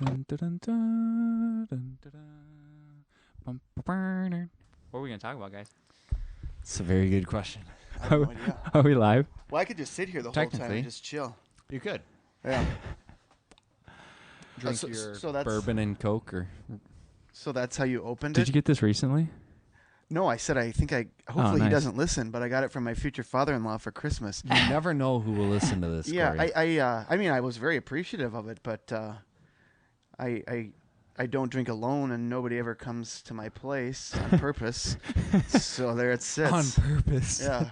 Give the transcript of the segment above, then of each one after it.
Dun, dun, dun, dun, dun, dun, dun. What are we going to talk about, guys? It's a very good question. I have no idea. Are we live? Well, I could just sit here the whole time and just chill. You could. Yeah. Drink so- your so that's- bourbon and Coke or... So that's how you opened Did it? you get this recently? No, I said hopefully nice. he doesn't listen, but I got it from my future father-in-law for Christmas. You never know who will listen to this, Yeah, Corey. I mean, I was very appreciative of it, but I don't drink alone, and nobody ever comes to my place on purpose. So there it sits. On purpose. Yeah.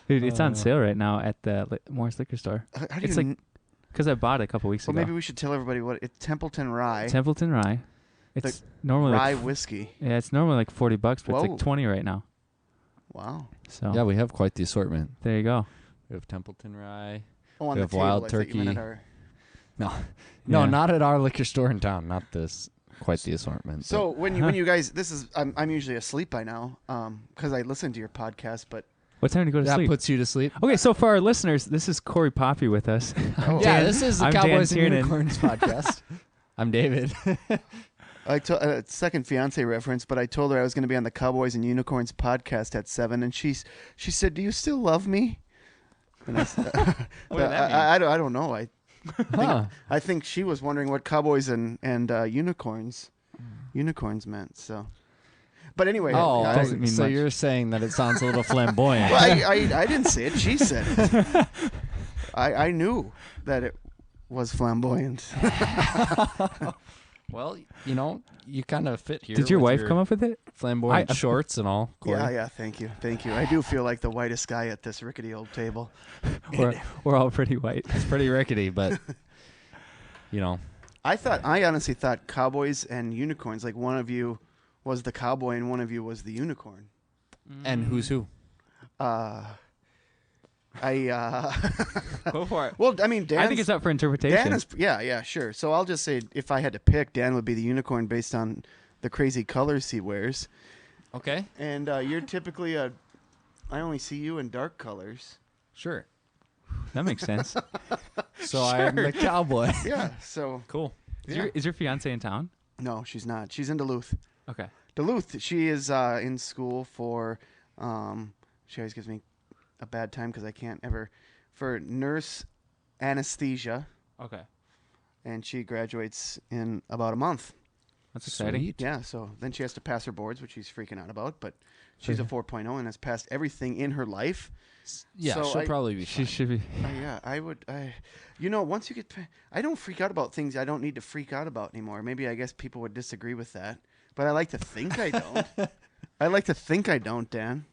Dude, it's on sale right now at the Morris Liquor Store. How do It's you like because I bought it a couple weeks well, ago. maybe we should tell everybody what it's Templeton Rye. Templeton Rye. It's normally Rye like, whiskey. yeah, it's normally like $40, but it's Whoa. like 20 right now. Wow. So Yeah, we have quite the assortment. there you go. We have Templeton Rye. Oh, on We the have table. wild I thought you meant turkey. at our- No, Yeah. not at our liquor store in town. Not this. Quite the assortment. So when you guys, I'm usually asleep by now because I listen to your podcast, but What time to go to that sleep? puts you to sleep. Okay, so for our listeners, this is Corey Poppe with us. Oh. Yeah, Dan- this is the I'm Dan Cowboys and Tiernan. Unicorns podcast. I'm David. second fiance reference, but I told her I was going to be on the Cowboys and Unicorns podcast at 7, and she said, "Do you still love me?" And I said, What did that mean? I don't know. Huh. I think she was wondering what Cowboys and unicorns meant. So, but anyway, Oh, I, doesn't mean so much. you're saying that it sounds a little flamboyant. well, I didn't say it. She said it. I knew that it was flamboyant. Well, you kind of fit here. Did your with wife come up with it? flamboyant shorts and all? Corey. Yeah. Thank you. I do feel like the whitest guy at this rickety old table. We're all pretty white. It's pretty rickety, but I honestly thought Cowboys and Unicorns, like one of you was the cowboy and one of you was the unicorn. And who's who? Go for it. Well, I mean, I think it's up for interpretation. Dan is, yeah, sure. So I'll just say if I had to pick, Dan would be the unicorn based on the crazy colors he wears. Okay. And you're typically I only see you in dark colors. Sure. That makes sense. So I'm the cowboy. Yeah, so. Cool. Is your fiance in town? No, she's not. She's in Duluth. Okay. Duluth. She is in school for, she always gives me a bad time because I can't ever, for nurse anesthesia. Okay. And she graduates in about a month. That's exciting. Sweet. Yeah, so then she has to pass her boards, which she's freaking out about, but she's a 4.0 and has passed everything in her life. Yeah, So she'll probably be She fine. should be. Yeah, I would, once you get, I don't freak out about things I don't need to freak out about anymore. Maybe I guess people would disagree with that, but I like to think I don't. I like to think I don't, Dan.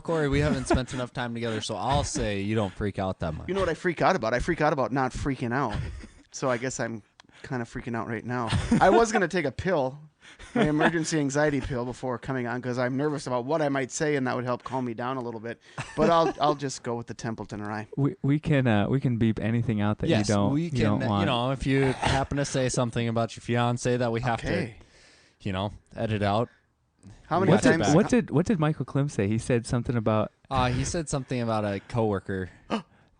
Corey, we haven't spent enough time together, so I'll say you don't freak out that much. You know what I freak out about? I freak out about not freaking out. So I guess I'm kind of freaking out right now. I was going to take a pill, my emergency anxiety pill, before coming on because I'm nervous about what I might say, and that would help calm me down a little bit. But I'll just go with the Templeton Rye. We can beep anything out that Yes, you don't. we can. You don't want. If you happen to say something about your fiance that we have Okay. to, edit out. How many What times? did what did Michael Klim say? He said something about He said something about a coworker.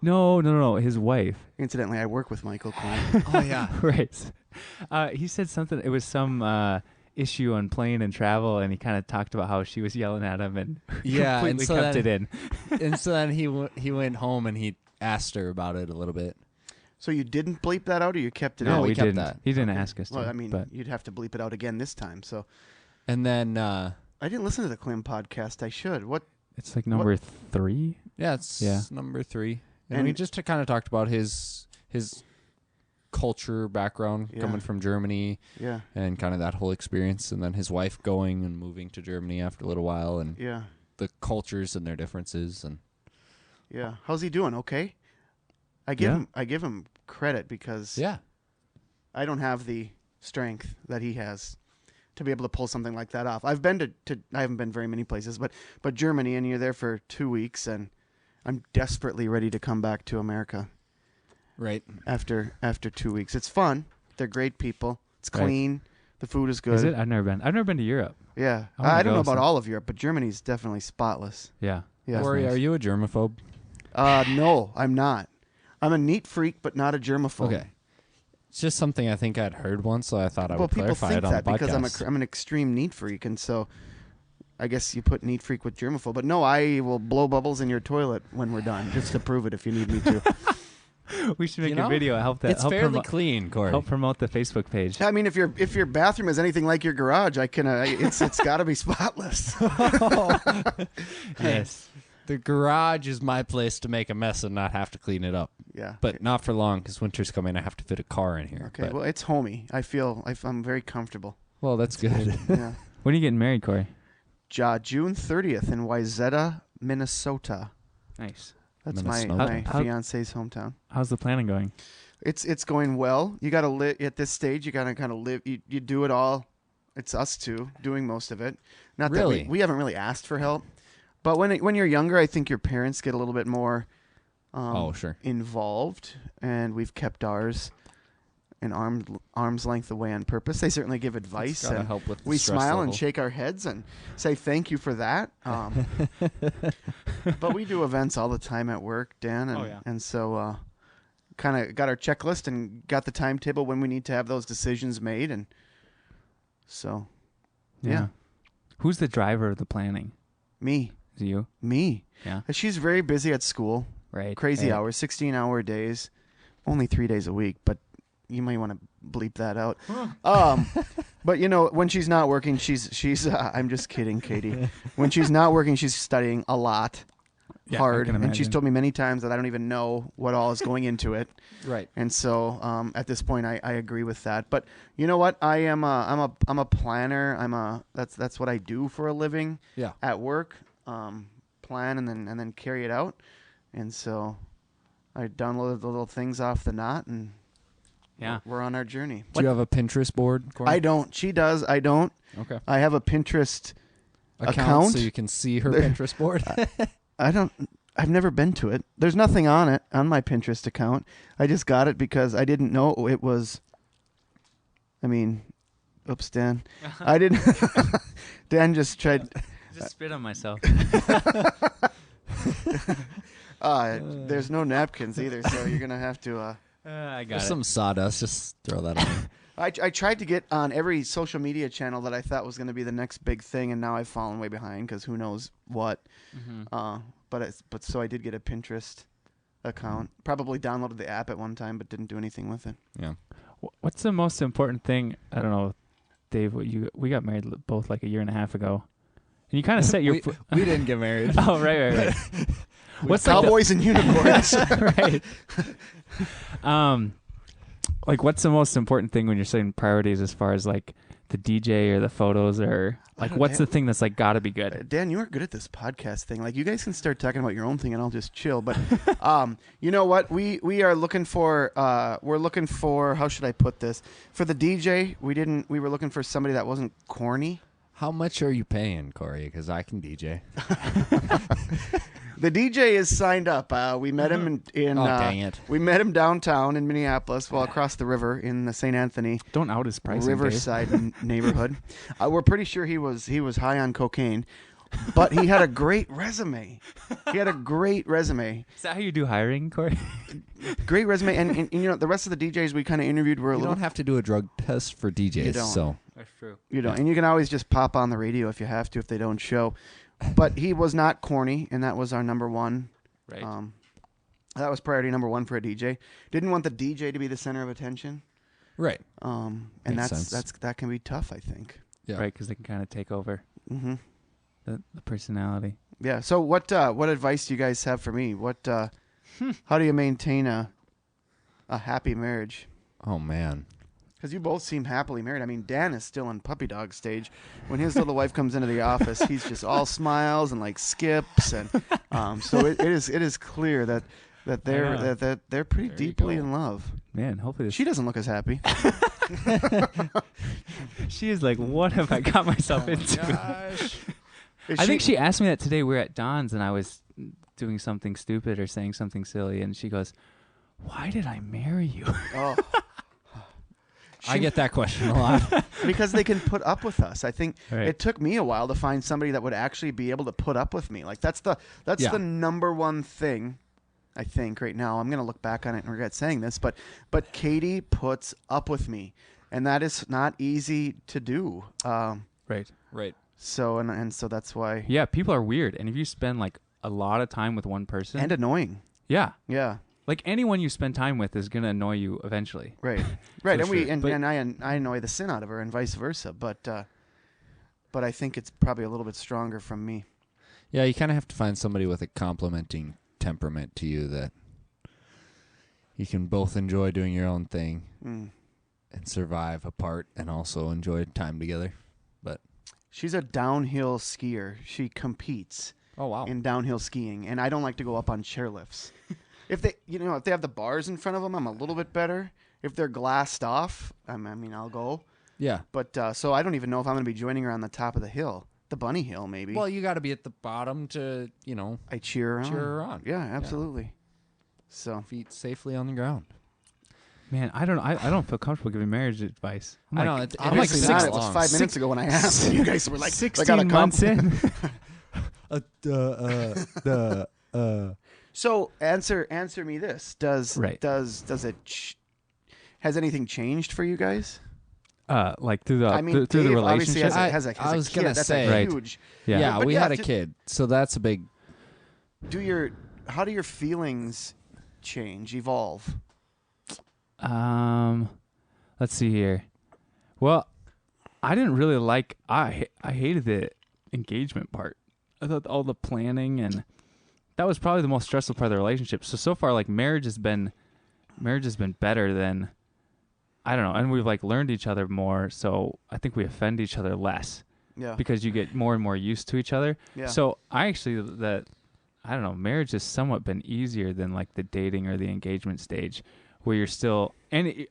no, his wife. Incidentally, I work with Michael Klein. Oh yeah. Right. He said something. It was some issue on plane and travel, and he kind of talked about how she was yelling at him and Yeah, and completely so kept it in. And so then he went home and he asked her about it a little bit. So you didn't bleep that out, or you kept it No, in? we we kept didn't. that. He didn't ask us to. Well, I mean, but you'd have to bleep it out again this time. So And then I didn't listen to the Klim podcast. I should. What? it's like number 3. it's number 3. And And- we just kind of talked about his culture background Yeah. coming from Germany Yeah, and kind of that whole experience, and then his wife going and moving to Germany after a little while, and yeah, the cultures and their differences. And yeah. How's he doing? Okay. I give him credit because yeah, I don't have the strength that he has to be able to pull something like that off. I've been to I haven't been very many places, but Germany, and you're there for 2 weeks, and I'm desperately ready to come back to America right. after 2 weeks. It's fun. They're great people. It's Right. clean. The food is good. is it? I've never been to Europe. Yeah. I wanna I don't go know about some- all of Europe, but Germany's definitely spotless. Yeah. Yeah. Corey, nice. are you a germaphobe? No, I'm not. I'm a neat freak, but not a germaphobe. Okay. It's just something I think I'd heard once, so I thought I Well, would people clarify think it on that the because podcast. I'm an extreme neat freak, and so I guess you put neat freak with germaphobe. But no, I will blow bubbles in your toilet when we're done, just to prove it if you need me to. We should make You know, a video. Help that. It's help fairly clean, Corey. Help promote the Facebook page. I mean, if your bathroom is anything like your garage, I can. It's got to be spotless. Yes. The garage is my place to make a mess and not have to clean it up. Yeah, But not for long, because winter's coming. I have to fit a car in here. okay. But- Well, it's homey. I'm very comfortable. well, that's good. Yeah. When are you getting married, Corey? June 30th in Wayzata, Minnesota. Nice. That's Minnesota. my How- fiance's hometown. How's the planning going? It's going well. You got to live at this stage. You got to kind of live. You do it all. It's us two doing most of it. Not Really? that we haven't really asked for help, but when you're younger, I think your parents get a little bit more Sure. involved, and we've kept ours an arm's length away on purpose. They certainly give advice, Gotta and help with the we stress smile level. and shake our heads and say thank you for that. But we do events all the time at work, Dan, and Oh, yeah. and so kind of got our checklist and got the timetable when we need to have those decisions made, and so yeah. Who's the driver of the planning? me. Is it you? Me. Yeah. She's very busy at school. Right. Crazy Right. hours, 16-hour days, only 3 days a week, but you might want to bleep that out. But when she's not working, she's I'm just kidding, Katie. When she's not working, she's studying a lot, Yeah, I hard, can and she's imagine. told me many times that I don't even know what all is going into it. Right. And so at this point, I agree with that. But you know what? I'm a planner. That's what I do for a living. Yeah. At work, plan and then carry it out. And so I downloaded the little things off the knot, and Yeah. we're on our journey. Do you have a Pinterest board, Corey? I don't. She does. I don't. Okay. I have a Pinterest Account account. so you can see her There- Pinterest board. I don't. I've never been to it. There's nothing on it on my Pinterest account. I just got it because I didn't know it was. I mean, oops, Dan. I didn't. Dan just tried. Just spit on myself. There's no napkins either, so you're gonna have to. I got There's it. some sawdust. Just throw that on. I tried to get on every social media channel that I thought was going to be the next big thing, and now I've fallen way behind because who knows what. Mhm. But so I did get a Pinterest account. Probably downloaded the app at one time, but didn't do anything with it. Yeah. What's the most important thing? I don't know, Dave. We got married both like a year and a half ago, and you kind of set your. we didn't get married. Oh right. What's like the- Cowboys and unicorns. right. Like what's the most important thing when you're setting priorities as far as like the DJ or the photos or like don't what's know. the thing that's like gotta be good? Dan, you are good at this podcast thing. Like you guys can start talking about your own thing, and I'll just chill. But you know what? We are looking for. We're looking for. How should I put this? For the DJ, we were looking for somebody that wasn't corny. How much are you paying, Corey? Because I can DJ. The DJ is signed up. We met him in Oh, dang it. we met him downtown in Minneapolis, well across the river in the St. Anthony Don't out his pricing. Dave. Riverside neighborhood. We're pretty sure he was high on cocaine, but he had a great resume. He had a great resume. Is that how you do hiring, Corey? Great resume, and the rest of the DJs we kind of interviewed were a You little. don't have to do a drug test for DJs. You don't. So That's true. You don't, and you can always just pop on the radio if you have to if they don't show. But he was not corny, and that was our number one. Right. That was priority number one for a DJ. Didn't want the DJ to be the center of attention. right. And Makes sense. that can be tough, I think. Yeah. Right, because they can kind of take over Mm-hmm. the personality. Yeah. So what advice do you guys have for me? How do you maintain a happy marriage? Oh man. Because you both seem happily married. I mean, Dan is still in puppy dog stage. When his little wife comes into the office, he's just all smiles and like skips, and so it is clear that they're pretty There you deeply go. in love. Man, hopefully She doesn't look as happy. she is like, what have I got myself into? Is I think she asked me that today. We were at Don's and I was doing something stupid or saying something silly, and she goes, "Why did I marry you?" Oh. I get that question a lot. Because they can put up with us. I think Right. it took me a while to find somebody that would actually be able to put up with me. Like that's the Yeah. number one thing I think right now. I'm gonna look back on it and regret saying this, but Katie puts up with me, and that is not easy to do. Right. Right. So and so that's why. Yeah, people are weird, and if you spend like a lot of time with one person, And annoying. yeah, Yeah. like anyone you spend time with is gonna annoy you eventually. Right. Right. For And sure. and I annoy the sin out of her, and vice versa. But I think it's probably a little bit stronger from me. Yeah, you kind of have to find somebody with a complementing temperament to you that you can both enjoy doing your own thing Mm. and survive apart and also enjoy time together. But She's a downhill skier. She competes oh wow. in downhill skiing, and I don't like to go up on chairlifts. If they have the bars in front of them, I'm a little bit better. If they're glassed off, I'll go. Yeah. But so I don't even know if I'm going to be joining her on the top of the hill, the bunny hill, maybe. Well, you got to be at the bottom to, I cheer her on. cheer her on. Yeah, absolutely. So Feet safely on the ground. Man, I don't feel comfortable giving marriage advice. I know, it's I'm like obviously not. 6 It was long. 5 minutes ago when I asked, and you guys were like, 16 months in. So answer me this: Does Right. it has anything changed for you guys? Like through the through the Dave obviously relationship. has a I was kid. gonna That's say- a Right. huge. Yeah. Yeah, But we yeah, had a just- kid, so that's a big. How do your feelings change, evolve? Let's see here. Well, I didn't really like. I hated the engagement part. I thought all the planning, and that was probably the most stressful part of the relationship. So far, like marriage has been better than, I don't know, and we've like learned each other more. So I think we offend each other less Yeah. because you get more and more used to each other. Yeah. So I actually I don't know, marriage has somewhat been easier than like the dating or the engagement stage, where you're still and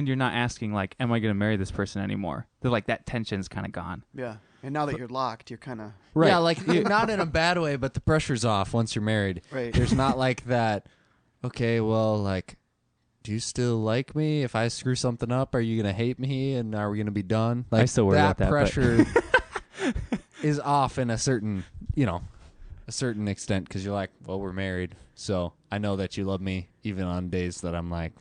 you're not asking like, am I going to marry this person anymore? They're like that tension's kind of gone. Yeah. And now that you're locked, you're kind of Right. Yeah, like not in a bad way, but the pressure's off once you're married. right. There's not like that. Okay, well, like, do you still like me? If I screw something up, are you gonna hate me? And are we gonna be done? Like, I still worry about that, but- pressure is off in a certain extent because you're like, well, we're married, so I know that you love me, even on days that I'm like,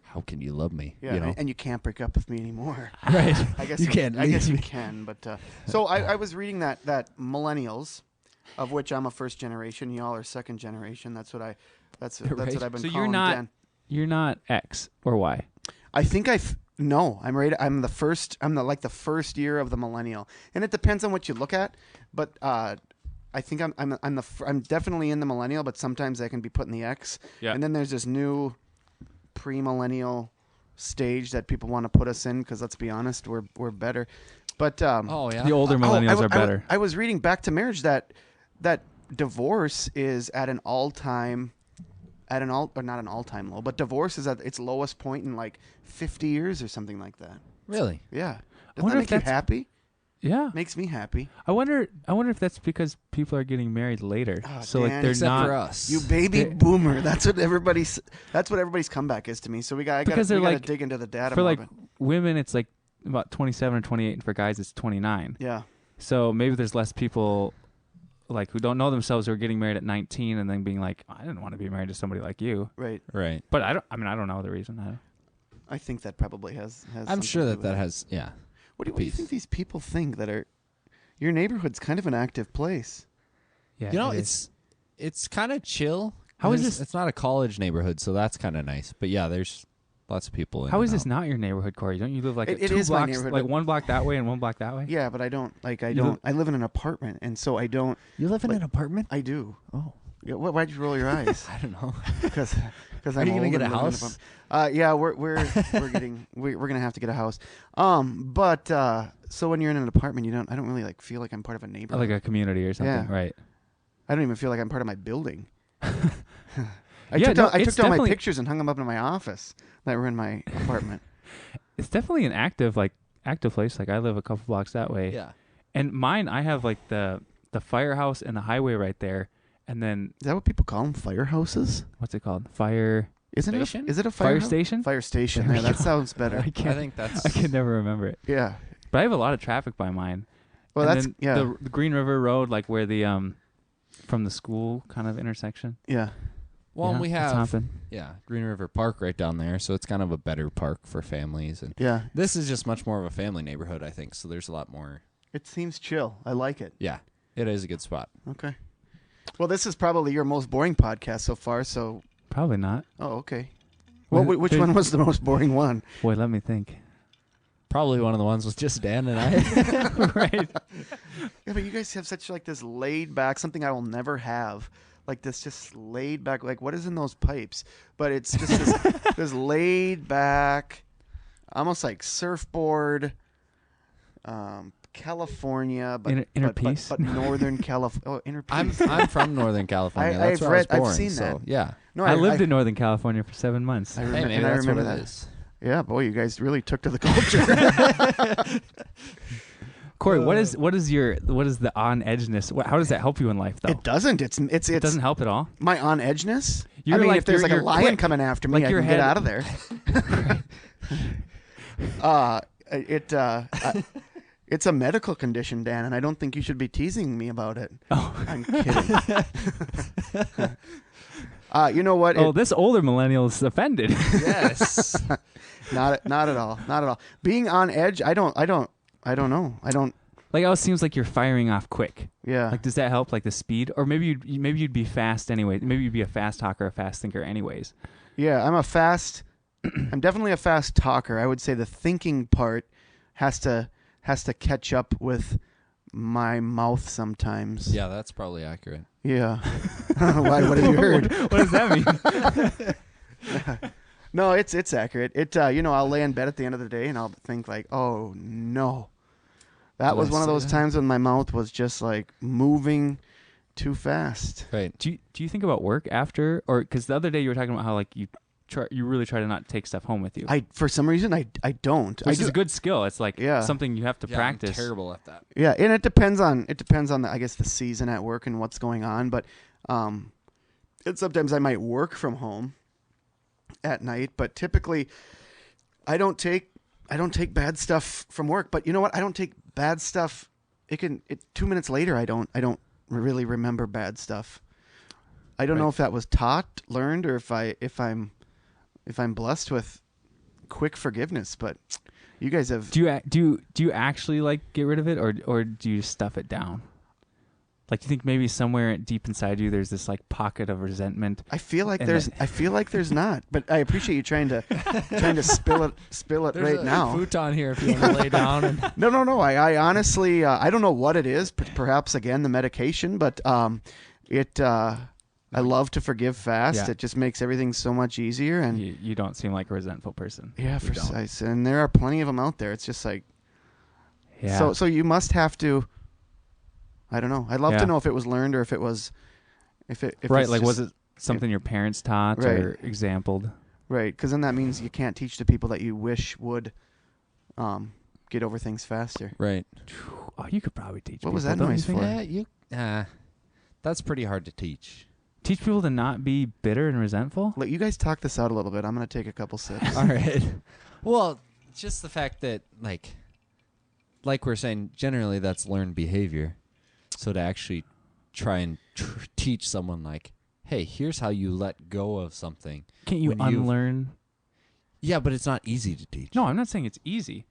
how can you love me? Yeah. And you can't break up with me anymore. Right. I guess You can't I guess leave you me. can, but so I was reading that millennials, of which I'm a first generation. Y'all are second generation. That's what I've been So calling you're not Dan. you're not X or Y. I think no. I'm right. I'm the first. I'm the first year of the millennial, and it depends on what you look at. But I think I'm definitely in the millennial, but sometimes I can be put in the X. Yeah. And then there's this new pre-millennial stage that people want to put us in because let's be honest, we're better. But Oh yeah. The older millennials are better. I was reading Back to Marriage that divorce is at an all-time or not an all-time low, but divorce is at its lowest point in like 50 years or something like that. Really? Yeah. Doesn't wonder that if make you that's- happy? Yeah. Makes me happy. I wonder if that's because people are getting married later. Oh, so Dan. like they're Except not for us. You baby boomer. That's what everybody's comeback is to me. So I got Because to they're like- dig into the data for more, like but- women it's like about 27 or 28, and for guys it's 29. yeah. So maybe there's less people like who don't know themselves who are getting married at 19 and then being like, I didn't want to be married to somebody like you. Right. Right. But I don't know the reason. I think that probably has I'm something sure to that do that with it. has. Yeah. What do you think these people think that are your neighborhood's kind of an active place? Yeah. You know, it is. it's kind of chill. How is There's- this- It's not a college neighborhood, so that's kind of nice. But yeah, there's lots of people. In How is and this out. not your neighborhood, Corey? Don't you live like It two is my blocks, neighborhood, like but- one block that way and one block that way? Yeah, but I don't live- I live in an apartment, and so I don't. You live in an apartment? I do. Oh, Yeah, why'd you roll your eyes? I don't know. Because Are I'm you gonna old get a and live in an house? apartment. Yeah, we're gonna have to get a house. But so when you're in an apartment, I don't really like feel like I'm part of a neighborhood. Like a community or something, Yeah. right? I don't even feel like I'm part of my building. I Yeah, no, took it's down my definitely- pictures and hung them up in my office that were in my apartment. It's definitely an active place. Like I live a couple blocks that way. Yeah. And mine, I have like the firehouse and the highway right there, and then Is that what people call them? Firehouses? what's it called? Fire Isn't Station? it? Is it a fire firehouse? station? Fire station. There we Yeah, that go. sounds better. I I can't. think that's. I can never remember it. Yeah. But I have a lot of traffic by mine. Well, And that's then yeah. The Green River Road, like where the from the school kind of intersection. Yeah. Well, Yeah, we that's have happened. Green River Park right down there, so it's kind of a better park for families. And Yeah. this is just much more of a family neighborhood, I think. So there's a lot more. It seems chill. I like it. Yeah, it is a good spot. Okay. Well, this is probably your most boring podcast so far. So. Probably not. Oh, okay. Well, Well, which there's- one was the most boring one? Boy, let me think. Probably one of the ones with just Dan and I. Right. Yeah, but you guys have such like this laid back, something I will never have. Like this just laid back, like what is in those pipes? But it's just this laid back, almost like surfboard, California, but Inner but peace? but Northern California. Oh, inner peace. I'm from Northern California. That's I've where I was I've born. seen so, that. Yeah. No, I lived in Northern California for 7 months. I Hey, remember, maybe I that's what remember it that. is. Yeah, boy, you guys really took to the culture. Corey, what is the on edgeness? How does that help you in life though? It doesn't. It's It doesn't help at all. my on edgeness. I You're mean, like- if there's you're- like a you're lion quick. coming after me, Like I your can get head- out of there. It's a medical condition, Dan, and I don't think you should be teasing me about it. Oh, I'm kidding. You know what? oh, this older millennial is offended. Yes. Not at all. Not at all. Being on edge, I don't know. I don't. Like, it always seems like you're firing off quick. Yeah. Like, does that help? Like the speed, or maybe you'd be fast anyway. Maybe you'd be a fast talker, a fast thinker, anyways. Yeah, I'm definitely a fast talker. I would say the thinking part has to catch up with my mouth sometimes. Yeah, that's probably accurate. Yeah. Why? What have you heard? What does that mean? No, it's accurate. I'll lay in bed at the end of the day and I'll think like, oh no, that Did was I one of say those that? times when my mouth was just like moving too fast. Right. Do you think about work after, or because the other day you were talking about how like you really try to not take stuff home with you, For some reason I don't. which I is do, a good skill. It's like Yeah. something you have to practice. I'm terrible at that. yeah, and it depends on the I guess the season at work and what's going on, but and sometimes I might work from home at night, but typically I don't take bad stuff from work. But you know what? I don't take bad stuff. 2 minutes later I don't really remember bad stuff. I don't know if that was taught, learned, or if I'm blessed with quick forgiveness, but you guys have. Do you actually like get rid of it, or do you stuff it down? Like, you think maybe somewhere deep inside you there's this like pocket of resentment? I feel like And there's not, but I appreciate you trying to spill it There's right a now. futon here if you want to lay down. And No. I honestly I don't know what it is. Perhaps again the medication, but I love to forgive fast. Yeah. It just makes everything so much easier. And You don't seem like a resentful person. yeah, You don't. and there are plenty of them out there. It's just like Yeah. so you must have to. I don't know. I'd love Yeah. to know if it was learned or if it was if right. it's Like, was just- it something your parents taught or exampled? right? Because then that means you can't teach the people that you wish would get over things faster. right. Oh, you could probably teach. What was people, that don't you noise think? for? Yeah, that's pretty hard to teach. Teach people to not be bitter and resentful. Look, you guys talk this out a little bit. I'm going to take a couple sips. All right. Well, just the fact that like we're saying, generally that's learned behavior. So to actually try and teach someone like, hey, here's how you let go of something. Can't you When you- unlearn? Yeah, but it's not easy to teach. No, I'm not saying it's easy.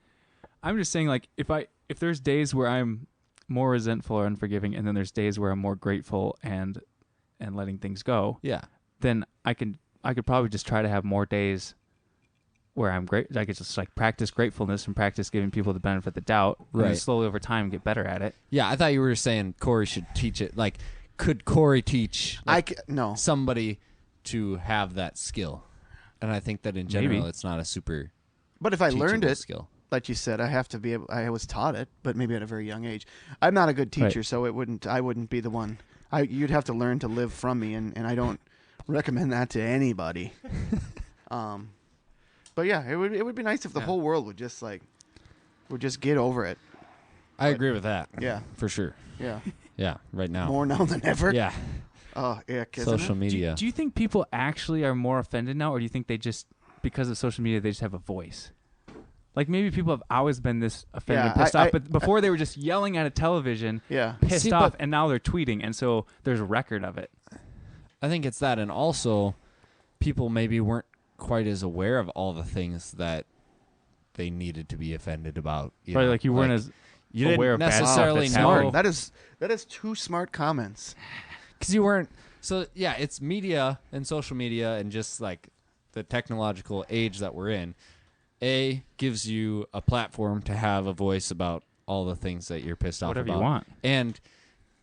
I'm just saying, like, if there's days where I'm more resentful or unforgiving, and then there's days where I'm more grateful and letting things go, Yeah. then I could probably just try to have more days where I'm great. I could just like practice gratefulness and practice giving people the benefit of the doubt, and then Right. slowly over time get better at it. Yeah, I thought you were saying Corey should teach it. Like, could Corey teach No. somebody to have that skill? And I think that in general, Maybe. it's not a super But if I learned teachable it, skill. like you said, I have to be able. I was taught it, but maybe at a very young age. I'm not a good teacher, Right. so I wouldn't be the one. You'd have to learn to live from me, and I don't recommend that to anybody. But yeah, it would be nice if the whole world would just get over it. I agree with that. Yeah, For sure. yeah. Yeah, right now. More now than ever. Yeah. Oh, yeah. Social media. Do you think people actually are more offended now, or do you think they just, because of social media, they just have a voice? Like maybe people have always been this offended Yeah, and pissed off, but before they were just yelling at a television, Yeah. pissed See, off, but- and now they're tweeting, and so there's a record of it. I think it's that, and also people maybe weren't quite as aware of all the things that they needed to be offended about. Probably like you weren't as you aware didn't of bad stuff necessarily that's know happening. That is two smart comments. because you weren't. So yeah, it's media and social media and just like the technological age that we're in. A gives you a platform to have a voice about all the things that you're pissed off Whatever about, you want. and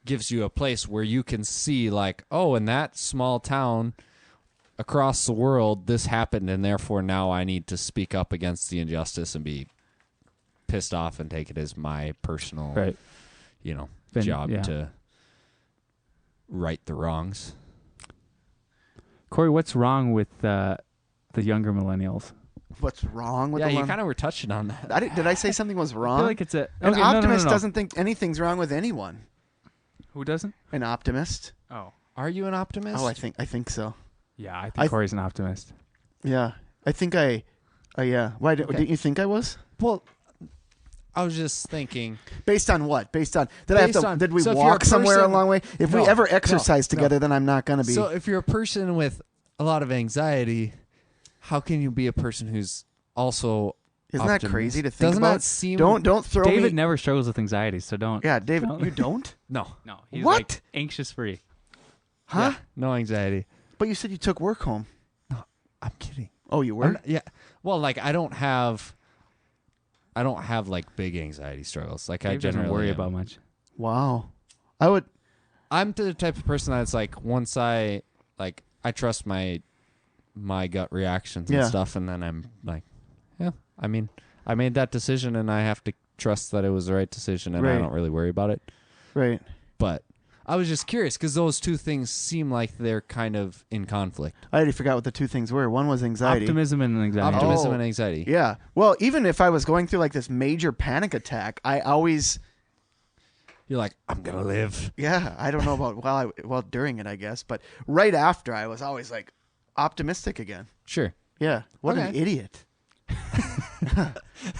gives you a place where you can see like, oh, in that small town across the world, this happened, and therefore now I need to speak up against the injustice and be pissed off and take it as my personal, Right. job Yeah. to right the wrongs. Corey, what's wrong with the younger millennials? What's wrong with Yeah, the you one? kind of were touching on that. Did I say something was I wrong? feel like it's a An okay, optimist no. doesn't think anything's wrong with anyone. Who doesn't? An optimist? Oh, Are you an optimist? Oh, I think so. yeah. I think I- Corey's an optimist. Yeah, I think yeah. Why Okay. didn't you think I was? Well, I was just thinking. Based on what? Did I have Based to? on- Did we so if you're walk a somewhere a person- long way? If we No, ever no, exercise no. together, then I'm not gonna be. So if you're a person with a lot of anxiety, how can you be a person who's also Isn't that optimist? crazy to think Doesn't about? that seem Don't throw David me. never struggles with anxiety, so don't. Yeah, David, Don't- you don't? No. No, he's What? like anxious free. Huh? Yeah, no anxiety. But you said you took work home. I'm kidding. Oh, you were? Yeah. Well, like I don't have like big anxiety struggles. Like I Dave doesn't generally worry am. about much. Wow. I would. I'm the type of person that's like once I trust my gut reactions and Yeah. stuff, and then I'm like, yeah. I mean, I made that decision, and I have to trust that it was the right decision, and I Right. don't really worry about it. Right. But I was just curious because those two things seem like they're kind of in conflict: I already forgot what the two things were. One was anxiety. Optimism and anxiety. optimism Oh. and anxiety. Yeah. Well, even if I was going through like this major panic attack, I always. You're like, I'm gonna live. Yeah, I don't know about during it, I guess, but right after, I was always like optimistic again. Sure. Yeah, what an Okay. idiot.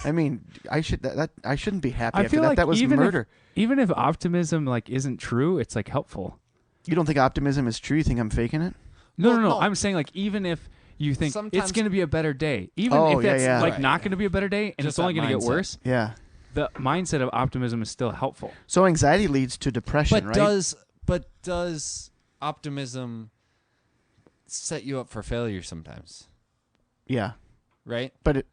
I mean, I shouldn't be happy I after feel that. like That was murder. Even if optimism like isn't true, it's like helpful. You don't think optimism is true? You think I'm faking it? No, Well, no, no. no. I'm saying like even if you think Sometimes- it's going to be a better day, even Oh, if yeah, that's yeah. like Right, not yeah. going to be a better day and Just it's only that going to get mindset. worse, Yeah. the mindset of optimism is still helpful. So anxiety leads to depression, But right? does optimism set you up for failure sometimes? Yeah, Right? but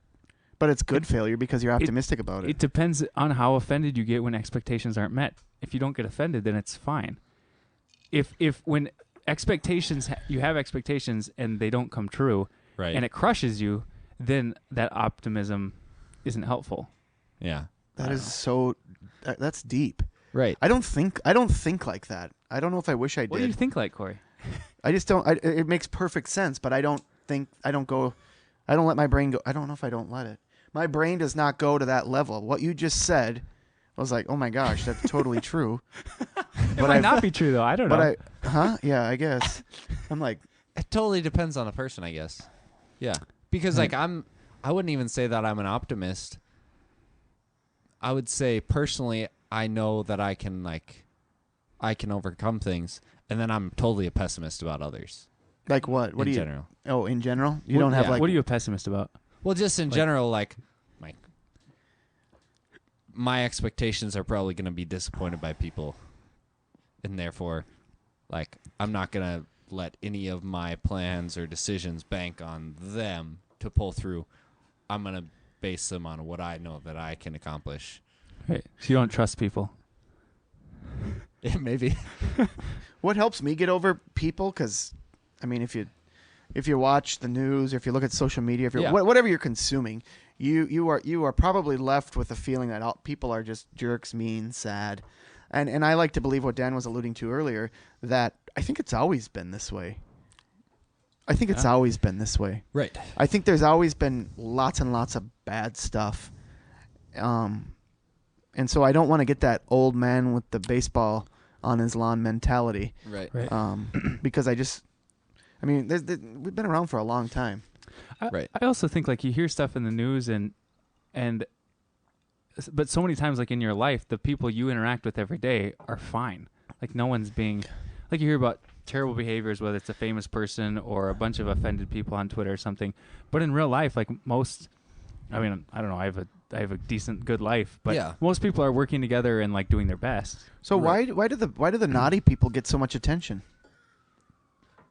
it's good failure because you're optimistic about It it. depends on how offended you get when expectations aren't met. If you don't get offended, then it's fine. If when you have expectations and they don't come true, Right. and it crushes you, then that optimism isn't helpful. yeah. That is so. That's deep. Right. I don't think like that. I don't know if I wish I What do you did. think like, Corey? I just don't. It makes perfect sense, but I don't think. I don't let my brain go. I don't know if I don't let it. My brain does not go to that level. What you just said, I was like, oh my gosh, that's totally true. It might not be true though. I don't know. Yeah, I guess. I'm like, It totally depends on the person, I guess. Yeah. Because like I wouldn't even say that I'm an optimist. I would say personally I know that I can overcome things, and then I'm totally a pessimist about others. like what? What in do you? general. Oh, in general, you don't have yeah. like. What are you a pessimist about? Well, just in general, like my expectations are probably going to be disappointed by people, and therefore, like I'm not going to let any of my plans or decisions bank on them to pull through. I'm going to base them on what I know that I can accomplish. Right. So you don't trust people. Yeah, maybe. What helps me get over people? Because, I mean, if you watch the news, or if you look at social media, if you're Yeah. whatever you're consuming, you are probably left with the feeling that people are just jerks, mean, sad, and I like to believe what Dan was alluding to earlier, that I think it's always been this way. I think it's always been this way. Right. I think there's always been lots and lots of bad stuff. And so I don't want to get that old man with the baseball on his lawn mentality. Right. Because we've been around for a long time. Right. I also think like you hear stuff in the news and But so many times, like in your life, the people you interact with every day are fine. Like no one's being, like you hear about terrible behaviors, whether it's a famous person or a bunch of offended people on Twitter or something. But in real life, like most, I mean, I don't know, I have a decent, good life, but most people are working together and like doing their best. So why do the naughty people get so much attention?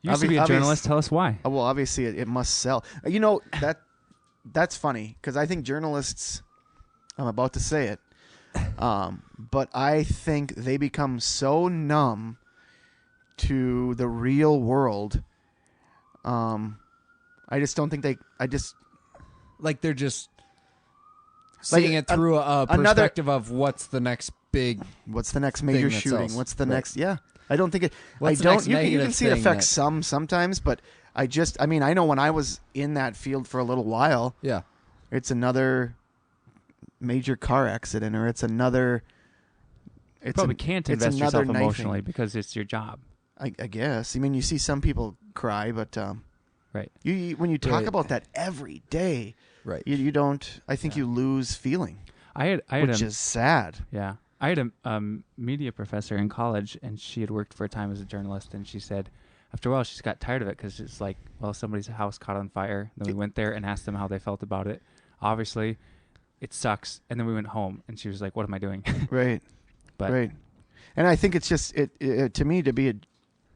You used to be a journalist. Tell us why. Well, obviously it must sell. That's funny because I think journalists. I'm about to say it, but I think they become so numb to the real world. I just don't think they. Like they're just seeing it through a perspective of what's the next major shooting? What's the next? Yeah, I don't think it. What's I the don't. next You can negative see it thing affects some sometimes, but I mean, I know when I was in that field for a little while. Yeah, it's another major car accident, or it's another. You probably can't invest yourself emotionally because it's your job. I guess. I mean, you see some people cry, but right. When you talk about that every day, right? You don't. I think you lose feeling. Which is sad. Yeah, I had a media professor in college, and she had worked for a time as a journalist, and she said after a while she just got tired of it because it's like, well, somebody's house caught on fire. Then we went there and asked them how they felt about it. Obviously, it sucks. And then we went home, and she was like, "What am I doing?" Right. Right. And I think it's just to me to be a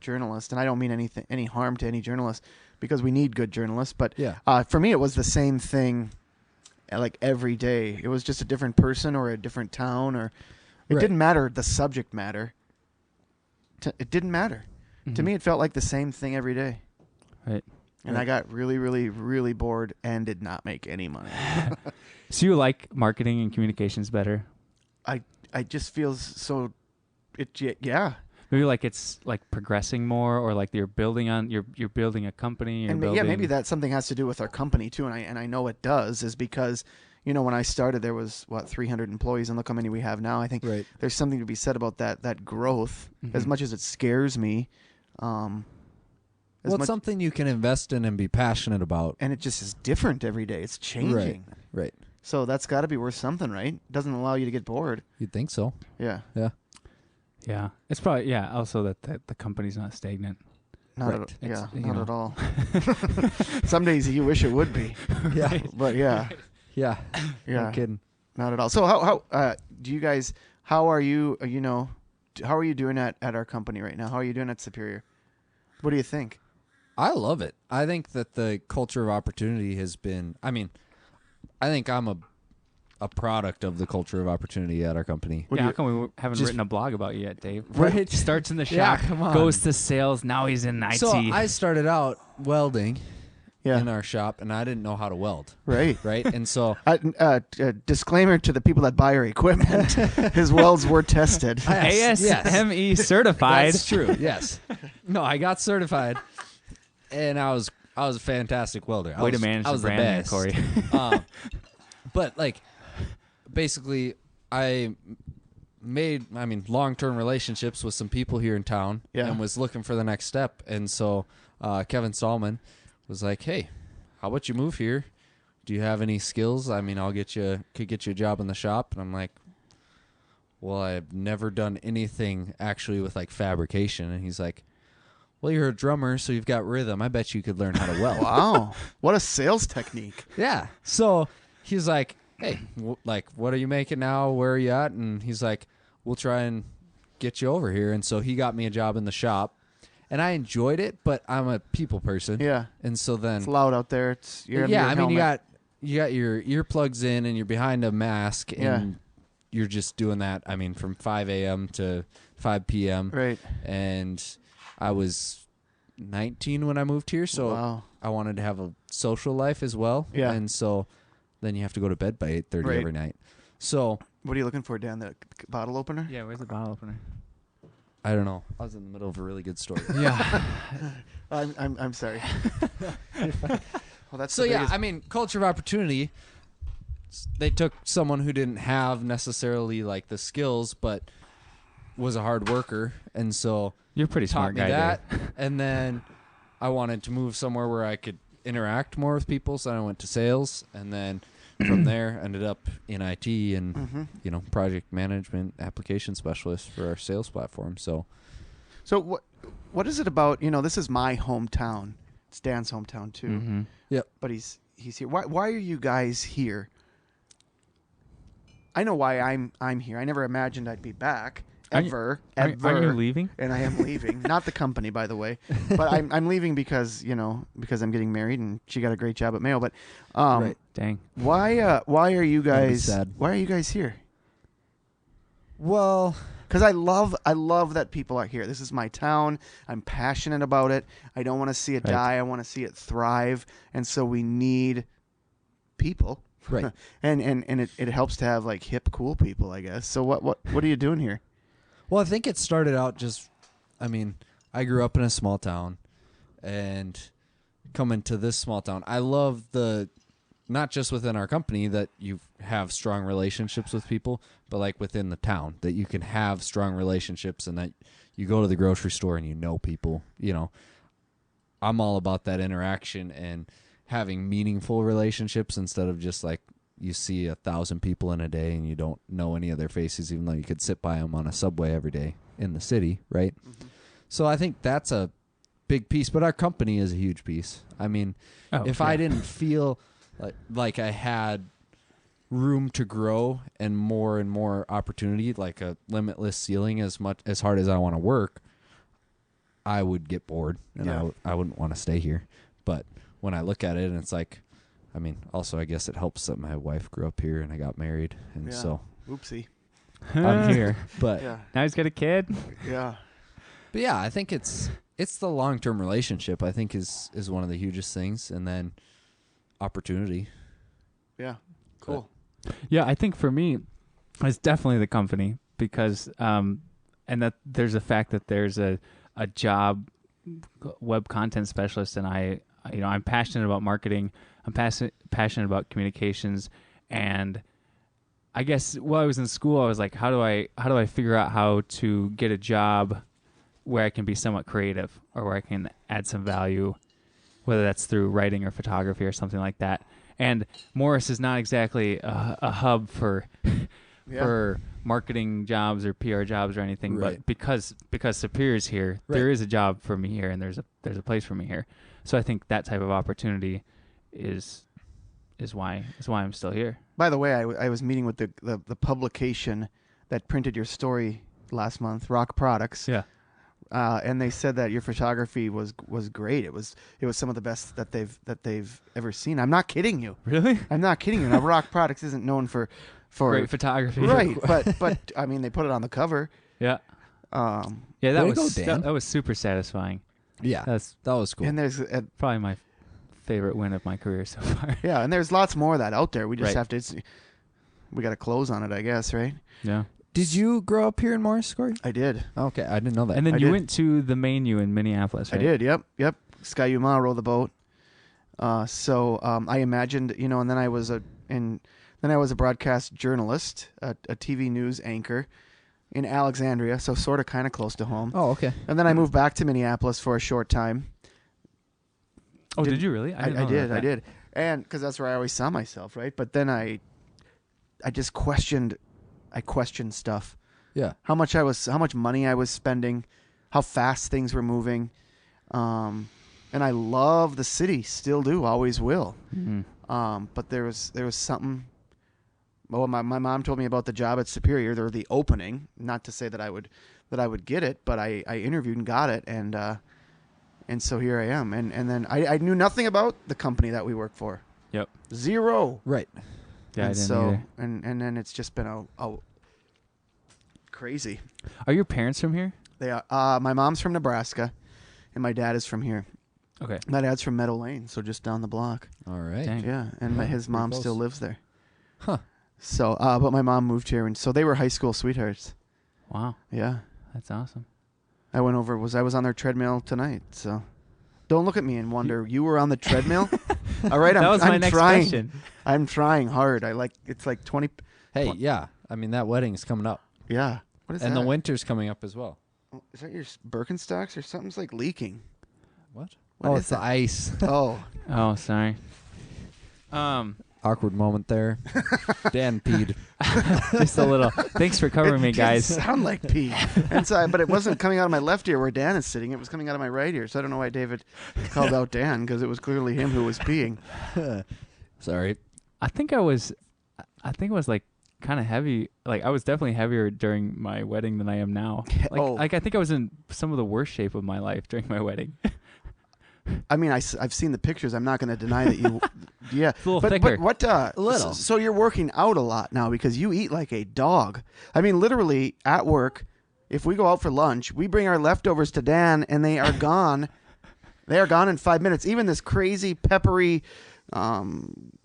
journalist, and I don't mean any harm to any journalist because we need good journalists. But for me, it was the same thing. Like every day, it was just a different person or a different town, or it didn't matter the subject matter. It didn't matter. To me, it felt like the same thing every day. Right. And I got really, really, really bored and did not make any money. So you like marketing and communications better? I just feel so. Yeah. Maybe like it's like progressing more, or like you're building a company. Maybe that something has to do with our company too. And I know it does, is because when I started there was 300 employees, and look how many we have now. I think there's something to be said about that growth. As much as it scares me. It's something you can invest in and be passionate about. And it just is different every day. It's changing. Right. So that's got to be worth something, right? It doesn't allow you to get bored. You'd think so. Yeah. Yeah. It's probably, also that the company's not stagnant. Not at all. Some days you wish it would be. Yeah. But yeah. Yeah. No kidding. Not at all. So how do you guys, how are you, how are you doing at our company right now? How are you doing at Superior? What do you think? I love it. I think that the culture of opportunity has been, I think I'm a product of the culture of opportunity at our company. How come we haven't written a blog about you yet, Dave? Right. Starts in the shop, goes to sales, now he's in IT. So I started out welding in our shop, and I didn't know how to weld. Right. Right? And so... disclaimer to the people that buy our equipment. His welds were tested. ASME certified. That's true, yes. No, I got certified, and I was a fantastic welder. Way to manage the brand there, Corey. But, basically, I made, long-term relationships with some people here in town and was looking for the next step. And so Kevin Stallman was like, hey, how about you move here? Do you have any skills? I'll could get you a job in the shop. And I'm like, well, I've never done anything actually with, fabrication. And he's like, well, you're a drummer, so you've got rhythm. I bet you could learn how to weld. Wow. What a sales technique. Yeah. So he's like, hey, what are you making now? Where are you at? And he's like, we'll try and get you over here. And so he got me a job in the shop, and I enjoyed it, but I'm a people person. Yeah. And so then it's loud out there. you got your earplugs in, and you're behind a mask, and you're just doing that. From 5 a.m. to 5 p.m. Right. And I was 19 when I moved here, so I wanted to have a social life as well. Yeah. And so then you have to go to bed by 8:30 every night. So what are you looking for, Dan? The bottle opener? Yeah, where's the bottle opener? I don't know. I was in the middle of a really good story. Yeah. I'm sorry. Well, that's so culture of opportunity. They took someone who didn't have necessarily the skills, but was a hard worker, and so you're a pretty smart guy. That, and then I wanted to move somewhere where I could interact more with people, so I went to sales, and then from there, ended up in IT and Mm-hmm. project management, application specialist for our sales platform. So So what is it about? This is my hometown. It's Dan's hometown too. Mm-hmm. But he's here. Why are you guys here? I know why I'm here. I never imagined I'd be back ever. Are you leaving? And I am leaving. Not the company, by the way, but I'm leaving because I'm getting married and she got a great job at Mayo. But Right. Dang. why are you That'd be guys? sad. Why are you guys here? well, Because I love that people are here. This is my town. I'm passionate about it. I don't want to see it Right. die. I want to see it thrive. And so we need people. right. and it helps to have like hip, cool people, I guess. So what are you doing here? Well, I think it started out I grew up in a small town, and coming to this small town, I love not just within our company that you have strong relationships with people, but like within the town that you can have strong relationships and that you go to the grocery store and people. I'm all about that interaction and having meaningful relationships instead of just like you see 1,000 people in a day and you don't know any of their faces, even though you could sit by them on a subway every day in the city, right? Mm-hmm. So I think that's a big piece, but our company is a huge piece. If I didn't feel like I had room to grow and more opportunity, like a limitless ceiling, as hard as I want to work, I would get bored and Yeah. I wouldn't want to stay here. But when I look at it, and it's like, also I guess it helps that my wife grew up here and I got married, and Yeah. so Oopsie. I'm here. But Yeah. Now he's got a kid. Yeah. but yeah, I think it's the long-term relationship. I think is one of the hugest things, and then opportunity. Yeah. Cool. Yeah, I think for me, it's definitely the company because, and that there's a fact that there's a job, web content specialist, and I'm passionate about marketing. I'm passionate about communications, and I guess while I was in school, I was like, how do I figure out how to get a job where I can be somewhat creative or where I can add some value, whether that's through writing or photography or something like that. And Morris is not exactly a hub for for marketing jobs or PR jobs or anything, Right. but because Superior's here, there is a job for me here, and there's a place for me here. So I think that type of opportunity is why I'm still here. By the way, I was meeting with the publication that printed your story last month, Rock Products. Yeah. And they said that your photography was great. It was some of the best that they've ever seen. I'm not kidding you. Really? I'm not kidding you. Now, Rock Products isn't known for Great photography. right, but they put it on the cover. Yeah. Yeah, Way that to was go, Dan. that was super satisfying. Yeah, That's that was cool. And there's probably my favorite win of my career so far. and there's lots more of that out there. We just Right. have to. We got to close on it, I guess, right? Yeah. Did you grow up here in Morris, Corey? I did. Okay, I didn't know that. And then I you did. went to the main U in Minneapolis, right? I did. Yep. Skyuma, row the boat. So I imagined, and then I was a broadcast journalist, a TV news anchor in Alexandria, so sort of kind of close to home. Oh, okay. And then I moved back to Minneapolis for a short time. Oh, did you really? I didn't know about that. did. And because that's where I always saw myself, right? But then I just questioned stuff. Yeah. How much money I was spending, how fast things were moving. And I love the city, still do, always will. Mhm. But there was something. Well, my mom told me about the job at Superior, or the opening. Not to say that I would get it, but I interviewed and got it, and so here I am. And then I knew nothing about the company that we work for. Yep. Zero. Right. Yeah, I and didn't so either. and then it's just been a crazy. Are your parents from here? They are. My mom's from Nebraska, and my dad is from here. Okay. My dad's from Meadow Lane, so just down the block. All right. Dang. Yeah, and his mom close. still lives there. Huh. So, but my mom moved here, and so they were high school sweethearts. Wow. Yeah, That's awesome. I was on their treadmill tonight. So, don't look at me and wonder you were on the treadmill. All right, That was my I'm next trying. question. I'm trying hard. It's like 20. Hey, yeah. That wedding's coming up, Yeah. What is and that? the winter's coming up as well. Is that your Birkenstocks or something's like leaking? What? What is It's the that? ice. Oh, Oh, sorry. I awkward moment there. Dan peed. Just a little. Thanks for covering me, guys. It didn't sound like pee. And so, but it wasn't coming out of my left ear where Dan is sitting. It was coming out of my right ear. So I don't know why David called out Dan, because it was clearly him who was peeing. Sorry. I think it was like kind of heavy. Like I was definitely heavier during my wedding than I am now. Like I think I was in some of the worst shape of my life during my wedding. I mean, I've seen the pictures. I'm not going to deny that you. Yeah, It's a little thicker. But what? A little. So you're working out a lot now because you eat like a dog. I mean, literally at work, if we go out for lunch, we bring our leftovers to Dan, and they are gone. They are gone in 5 minutes. Even this crazy peppery,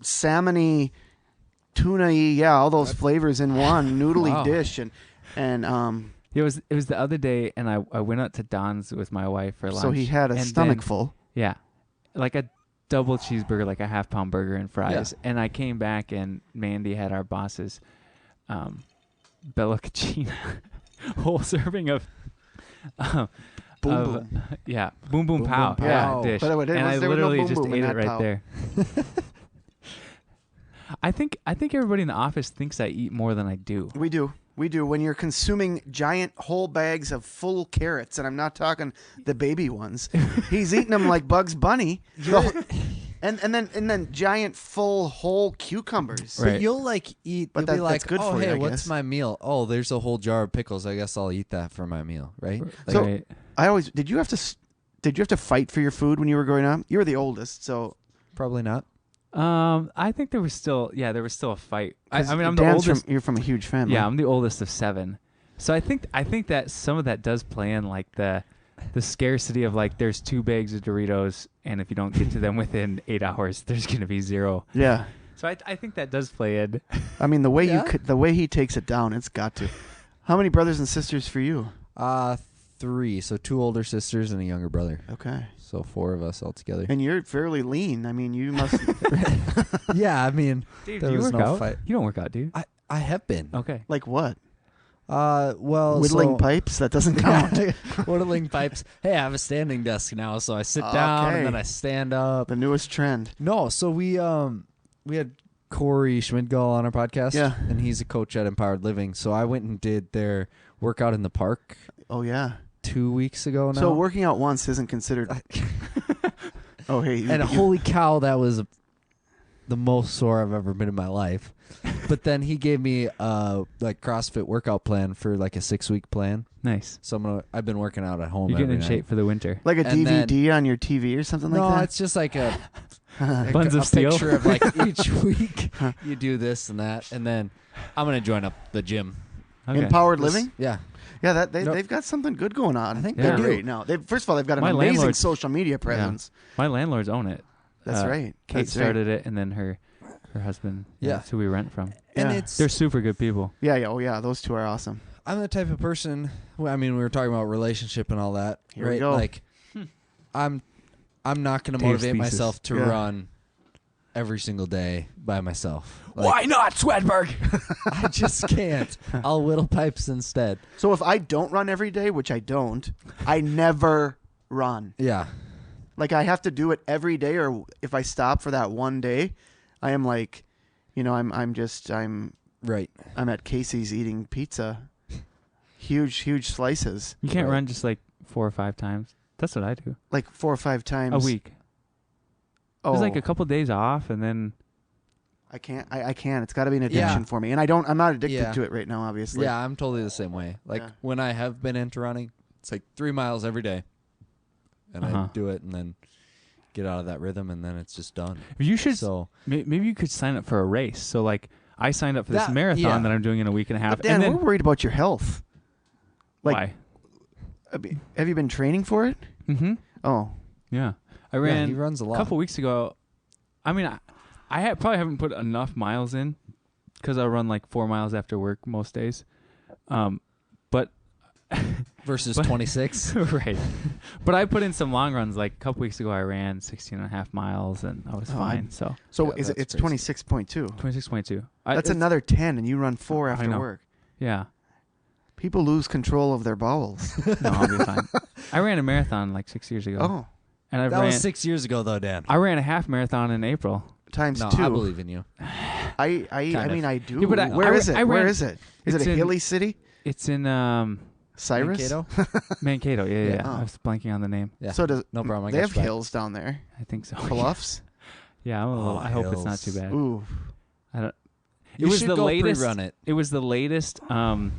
salmon-y, tuna-y, all those flavors in one noodly dish, and It was the other day, and I went out to Don's with my wife for lunch. so he had a and stomach then- full. Yeah, like a double cheeseburger, like a half-pound burger and fries. And I came back, and Mandy had our boss's Bella Cucina whole serving of Boom boom. yeah, boom boom Boom pow, Boom yeah, Pow. dish. But And I there was no literally boom just boom in ate it that right pow. there. I think everybody in the office thinks I eat more than I do. We do. When you're consuming giant whole bags of full carrots, and I'm not talking the baby ones. He's eating them like Bugs Bunny. And then giant full whole cucumbers. Right. But you'll like eat. But You'll be that's like, good oh, for you, hey, I what's guess. my meal? Oh, there's a whole jar of pickles. I guess I'll eat that for my meal, right? So- Right. Did you have to fight for your food when you were growing up? You were the oldest, so Probably not. I think there was still a fight. I mean, I'm the Dan's oldest. you're from a huge family. Yeah, I'm the oldest of 7. So I think that some of that does play in, like the scarcity of, like, there's 2 bags of Doritos, and if you don't get to them within 8 hours, there's gonna be 0. Yeah. So I think that does play in. I mean, the way Yeah. the way he takes it down, it's got to. How many brothers and sisters for you? 3. So 2 older sisters and a younger brother. Okay. So 4 of us all together. And you're fairly lean. I mean, you must. Yeah, I mean, Dave, there do you was work no out? fight. You don't work out, do you? I have been. Okay. Like what? Well, Whittling so, pipes? That doesn't count. whittling pipes. Hey, I have a standing desk now, so I sit down Okay. and then I stand up. The newest trend. No, so we had Corey Schmidgall on our podcast. Yeah. And he's a coach at Empowered Living. So I went and did their workout in the park Oh yeah. 2 weeks ago now. So working out once isn't considered. Oh hey. and holy cow, that was the most sore I've ever been in my life. But then he gave me like CrossFit workout plan for like a 6-week plan. Nice. So I've been working out at home. You're getting in every shape for the winter. like a and DVD on your TV or something No, like that. it's just like a Buns of steel. picture of like each week you do this and that, and then I'm gonna join up the gym. Okay. Empowered This- Living. Yeah. Yeah, that No. they've got something good going on. I think they they're do. great now. First of all, they've got an My amazing landlord- social media presence. My landlords own it. That's right. Kate That's right. started it, and then her husband. Yeah. That's who we rent from. And Yeah. it's They're super good people. Yeah, yeah, oh yeah, those two are awesome. I'm the type of person. Well, I mean, we were talking about relationship and all that, Here we right? go. Like, I'm not going to Dave's motivate thesis. myself to Yeah. run every single day by myself. Like, not, Swedburg? I just can't. I'll whittle pipes instead. So if I don't run every day, which I don't, I never run. Yeah. Like I have to do it every day, or if I stop for that one day, I am like, I'm Right. at Casey's eating pizza, huge slices, You can't Right. run just like 4 or 5 times. That's what I do. like 4 or 5 times A week. Oh, There's like a couple days off, and then I can't. I can't. It's got to be an Yeah. addiction for me, and I'm not addicted Yeah. to it right now. Obviously. Yeah, I'm totally the same way. Like, Yeah. when I have been into running, it's like 3 miles every day. And I Uh-huh. do it and then get out of that rhythm, and then it's just done. you should. So, Maybe you could sign up for a race. So like, I signed up for this That- marathon yeah. that I'm doing in a week and a half. But Dan, and then we're worried about your health. Like, why? Have you been training for it? Mm-hmm. Oh, Yeah, I yeah, ran he runs a a lot. couple weeks ago. I mean, I probably haven't put enough miles in because I run like 4 miles after work most days. But Versus But- 26. right. But I put in some long runs. Like a couple weeks ago, I ran 16 and a half miles, and I was Oh, fine. So so Yeah, is it? that's It's crazy. 26.2. 26.2. That's another 10, and you run 4 I after know. work. Yeah. People lose control of their bowels. No, I'll be fine. I ran a marathon like 6 years ago. Oh, And That was 6 years ago, though, Dan. I ran a half marathon in April. times No, 2. I believe in you. I Kind mean, of. I do. Yeah, but Where is it? I Where ran- is it? Is it it's a in- hilly city? It's in Cyrus? Mankato? Mankato. Yeah. Oh. I was blanking on the name. Yeah. So does No problem. I they got have you back. hills down there? I think so. Bluffs? Yeah, I'm a little, Oh, I hope it's not too hills. bad. Ooh. I don't. You it was should the go latest. pre-run it. It was the latest outdoor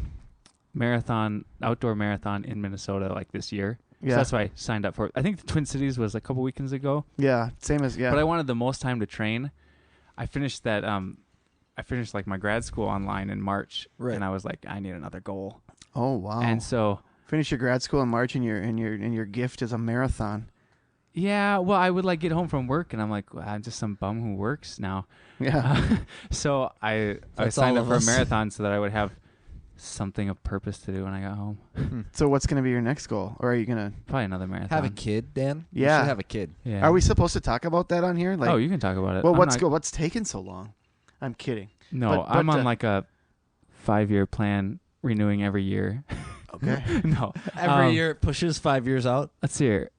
marathon in Minnesota like this year. So Yeah. that's why I signed up for it. I think the Twin Cities was a couple weekends ago, Yeah. Same as but I wanted the most time to train. I finished that. I finished like my grad school online in March, Right. and I was like, I need another goal. Oh wow. And so, Finish your grad school in March, and your gift is a marathon. yeah, well, I would like get home from work, and I'm like, well, I'm just some bum who works now. Yeah. So I That's signed all up of for a us. marathon so that I would have something of purpose to do when I got home. So what's gonna be your next goal, or are you gonna? Probably another marathon. Have a kid, Dan? Yeah. You should have a kid. Yeah. Are we supposed to talk about that on here? Like, Oh, you can talk about it. well, I'm what's not- what's taking so long? I'm kidding. No, but, I'm on uh, like a 5-year plan, renewing every year. Okay. No, Every year it pushes 5 years out. let's see here.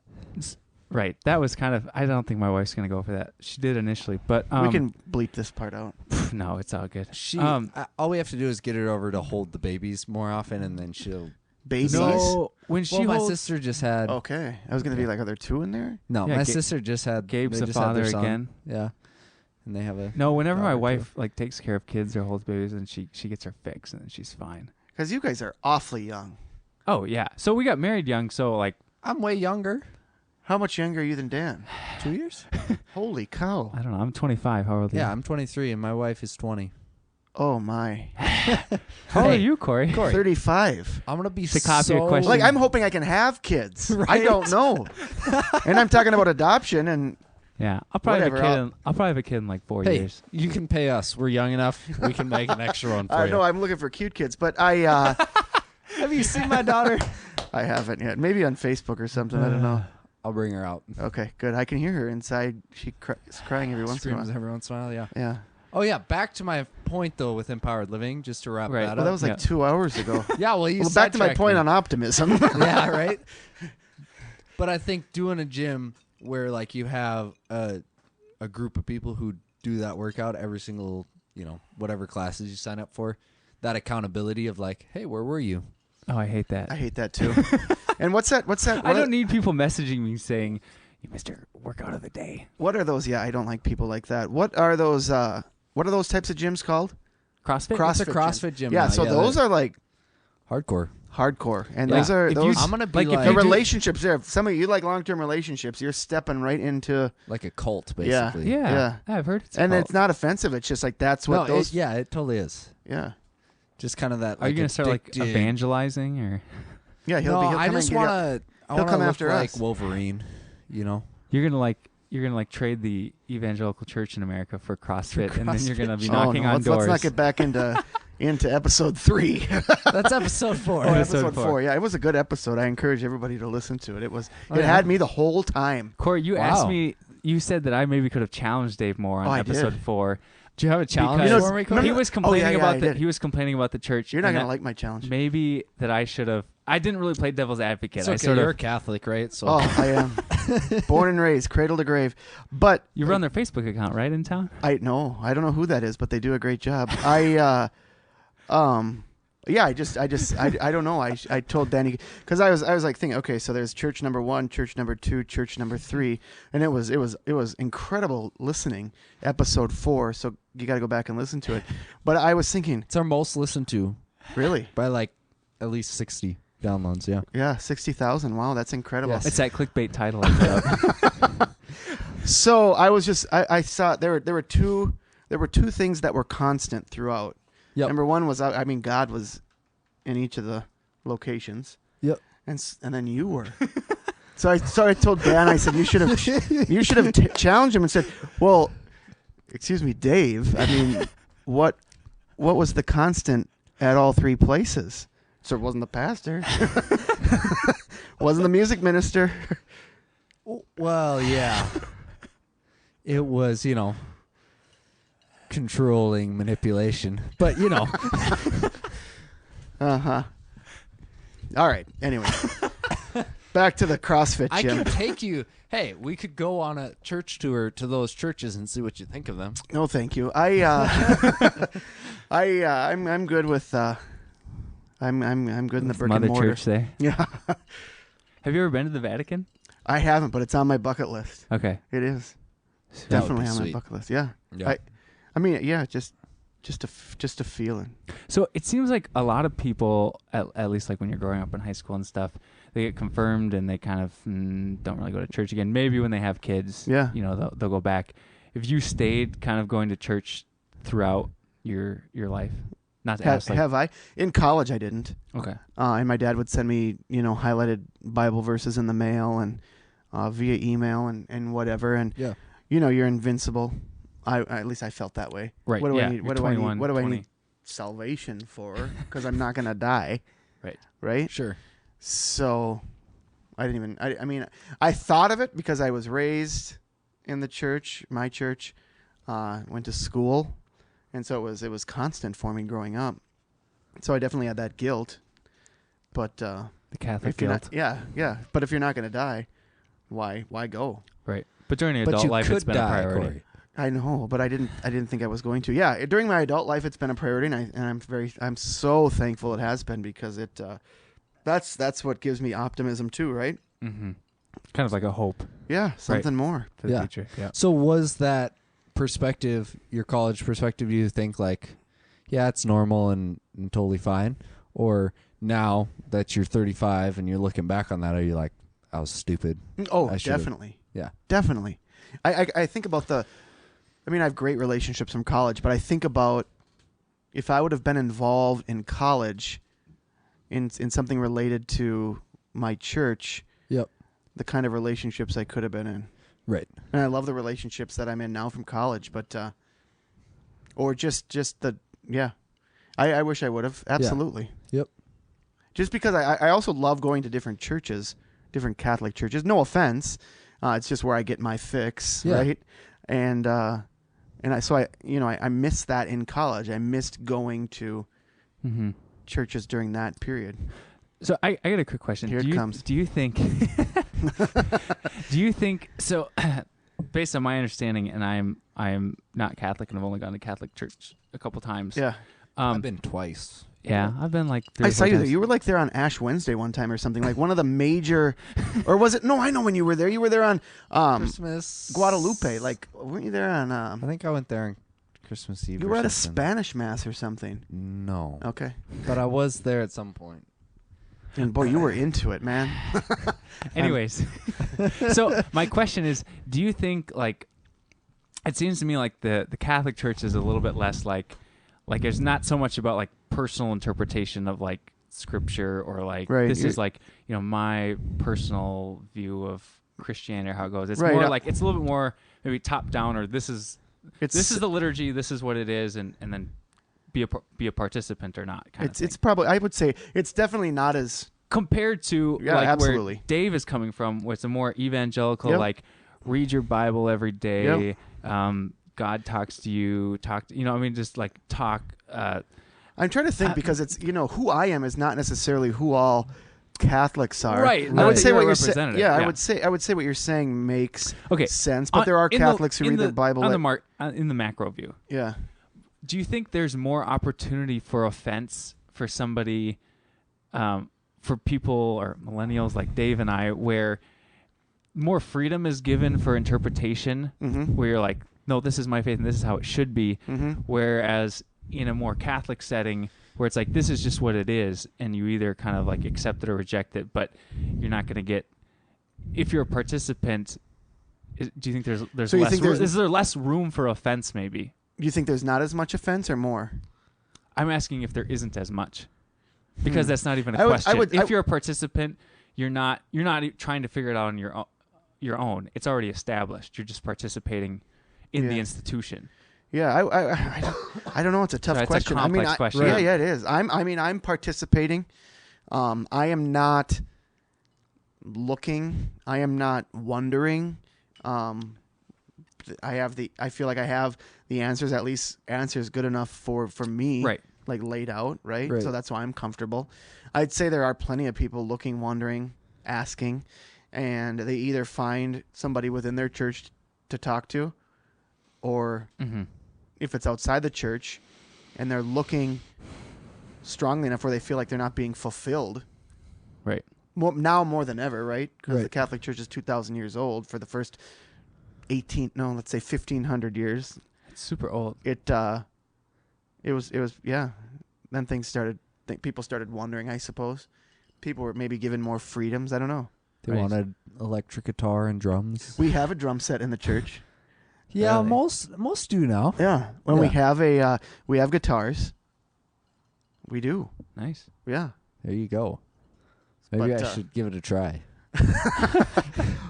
Right, that was kind of. I don't think my wife's gonna go for that. She did initially, but we can bleep this part out. no, it's all good. She, Um, all we have to do is get her over to hold the babies more often, and then she'll. Babies. No, when she Well, my holds sister just had. Okay. I was gonna be like, are there 2 in there? No, Yeah, my Ga- sister just had. Gabe's they the just had their father son. again. Yeah, and they have a. No, whenever my daughter, too. wife like takes care of kids or holds babies, and she gets her fix, and then she's fine. Because you guys are awfully young. Oh yeah, so we got married young, so like I'm way younger. How much younger are you than Dan? 2 years? Holy cow. I don't know. I'm 25. How old are you? Yeah, I'm 23, and my wife is 20. Oh my. How old are you, Corey? 35. I'm gonna be To copy so your question. Like, I'm hoping I can have kids. I Right? don't know. And I'm talking about adoption, and Yeah, I'll probably Whatever, have a kid. I'll probably have a kid in like 4 Hey, years. you can pay us. We're young enough. We can make an extra one for I you. know I'm looking for cute kids, but I Have you seen my daughter? I haven't yet. Maybe on Facebook or something. I don't know. I'll bring her out. Okay, good. I can hear her inside. She is crying every once in a Screams while. every once in a while. Yeah. Yeah. Oh yeah. Back to my point though with empowered living, just to wrap Right. that Well, that up. was like Yeah. 2 hours ago. Yeah. Well, you. Well, back to my sidetracked point me. on optimism. Yeah. Right. But I think doing a gym where like you have a group of people who do that workout every single whatever classes you sign up for, that accountability of like, hey, where were you? Oh, I hate that. I hate that too. And what's that? I don't need people messaging me saying, "You missed your workout of the day." What are those? Yeah, I don't like people like that. What are those? What are those types of gyms called? CrossFit. CrossFit It's a CrossFit gym. Yeah, now. so those are like hardcore. hardcore, and Yeah. those are If you- those. I'm gonna be like, if like, the you do- relationships there. If some of you like long-term relationships, you're stepping right into, like a cult, Yeah. basically. Yeah, Yeah. I've heard it's. and called. it's not offensive. It's just like that's No, what those. yeah, it totally is. Yeah, Just kind of that. Are you gonna start like addicting- evangelizing or? yeah. He'll No, come I and just give you- want to. I he'll want to come look after like us. Wolverine. You know. You're gonna like trade the evangelical church in America for CrossFit, and then you're gonna be Oh, knocking no, on let's doors. not get back into episode 3. That's episode 4. Oh, Episode episode four. 4. Yeah, it was a good episode. I encourage everybody to listen to it. It was. Oh, it yeah? had me the whole time. Corey, you Wow. asked me. You said that I maybe could have challenged Dave more on Oh, I episode did. 4. Do you have a challenge Because for me, no, Corey? he no. was complaining Oh, yeah, I about the did. he was complaining about the church. You're not and gonna that like my challenge. maybe that I should have. I didn't really play devil's advocate. It's I okay. sort You're a of. Catholic, right? So Oh, I am. Born and raised, cradle to grave. But You run their Facebook account, right, in town? I don't know who that is, but they do a great job. Yeah, I don't know. I told Danny because I was like thinking, okay, so there's church number 1, church number 2, church number 3, and it was incredible listening. Episode 4, so you got to go back and listen to it. But I was thinking, it's our most listened to really, by like at least 60 downloads. Yeah. yeah, 60,000. Wow, that's incredible. Yes. It's that clickbait title. I put up. So I was just I saw there were two things that were constant throughout. Yep. Number 1 was God was in each of the locations. Yep. And then you were. So I told Dan, I said you should have challenged him and said, well, excuse me, Dave. I mean, what was the constant at all 3 places? So it wasn't the pastor, wasn't the music minister. Well, yeah. It was, controlling manipulation, but Uh-huh. All right. Anyway. Back to the CrossFit I gym. could take you. Hey, we could go on a church tour to those churches and see what you think of them. No, thank you. I'm good with. I'm good in the brick Mother and mortar. Church there. Yeah, Have you ever been to the Vatican? I haven't, but it's on my bucket list. Okay. It is That would definitely be on my sweet. bucket list. Yeah. Yeah. I mean, yeah, just a feeling. So it seems like a lot of people, at least like when you're growing up in high school and stuff, they get confirmed and they kind of don't really go to church again. Maybe when they have kids, Yeah. they'll go back. If you stayed kind of going to church throughout your life, not to ask, like, Have I? In college, I didn't. okay, And my dad would send me, highlighted Bible verses in the mail and via email and whatever. And Yeah. you're invincible. At least I felt that way. right, What do yeah, I need? you're What do I need? 21, What do I 20. need salvation for? Because I'm not gonna die. Right. Right. Sure. So I didn't even. I mean, I thought of it because I was raised in the church. My church. Went to school, and so it was constant for me growing up. So I definitely had that guilt. But The Catholic if you're guilt, not, yeah. But if you're not gonna die, why go? right? But during your But adult you life, could it's been die, a priority. Corey. I know, but I didn't think I was going to. Yeah, during my adult life, it's been a priority, and I'm so thankful it has been because it. That's what gives me optimism too, right? Mm-hmm. Kind of like a hope Yeah, something more. for the Yeah. future. Yeah. So was that perspective, your college perspective, do you think like, yeah, it's normal and totally fine? Or now that you're 35 and you're looking back on that, are you like, I was stupid? Oh, I should've- definitely. Yeah. Definitely. I think about I have great relationships from college, but I think about if I would have been involved in college in something related to my church, Yep. the kind of relationships I could have been in. Right. And I love the relationships that I'm in now from college, but or just the I wish I would have. Absolutely. Yep. Just because I also love going to different churches, different Catholic churches. No offense. It's just where I get my fix, Yeah. right? And I missed that in college. I missed going to Mm-hmm. churches during that period. So I got a quick question. Here it comes. Do you think? Do you think so? Based on my understanding, and I'm not Catholic, and I've only gone to Catholic church a couple times. Yeah. I've been twice. Yeah, I've been like 3 I or saw 4 you there. times. You were like there on Ash Wednesday one time or something. Like one of the major, or was it? No, I know when you were there. You were there on Christmas. Guadalupe. Like, weren't you there on? I think I went there on Christmas Eve. You or were at a something. Spanish mass or something. No. Okay. But I was there at some point. And boy, you were into it, man. Anyways, so my question is, do you think like it seems to me like the Catholic Church is a little bit less like there's not so much about like personal interpretation of like scripture or like Right, this you're- is like my personal view of Christianity or how it goes. It's Right, more like it's a little bit more maybe top down or this is It's the liturgy, this is what it is, and then be a participant or not kind of thing. it's probably, I would say it's definitely not as Compared to Yeah, like absolutely. where Dave is coming from, where it's a more evangelical, Yep. like read your Bible every day. God talks to you. Just like talk. I'm trying to think because it's who I am is not necessarily who all Catholics are. Right. I Not would that say you're what a you're saying. representative. Yeah, Yeah. I would say what you're saying makes Okay. sense. But there are In Catholics who in read their Bible. on in the macro view. Yeah. Do you think there's more opportunity for offense for somebody, for people or millennials like Dave and I, where more freedom is given for interpretation, Mm-hmm. where you're like, no, this is my faith and this is how it should be. Mm-hmm. Whereas in a more Catholic setting, where it's like this is just what it is, and you either kind of like accept it or reject it, but you're not going to get. If you're a participant, do you think there's So you less? think there's- Is there less room for offense? Maybe. Do you think there's not as much offense or more? I'm asking if there isn't as much, because that's not even a I would- question. I- If you're a participant, you're not trying to figure it out on your own. It's already established. You're just participating in the Yeah. institution. Yeah, I don't know. It's a tough Sorry, it's a question. complex question. Yeah, yeah, it is. I'm participating. I am not looking. I am not wondering. I feel like I have the answers, at least answers good enough for me. Right. Like laid out, right? Right. So that's why I'm comfortable. I'd say there are plenty of people looking, wondering, asking, and they either find somebody within their church to talk to, or if it's outside the church and they're looking strongly enough where they feel like they're not being fulfilled. Right. Now more than ever, right? Because Right. the Catholic Church is 2,000 years old. For the first 1,500 years, It's super old. it was Then things started. People started wondering. I suppose people were maybe given more freedoms. I don't know. They Right. wanted electric guitar and drums. We have a drum set in the church. Yeah, Really? most do now. Yeah, when we Yeah. have we have guitars. We do. Nice. Yeah. There you go. Maybe But, I should give it a try.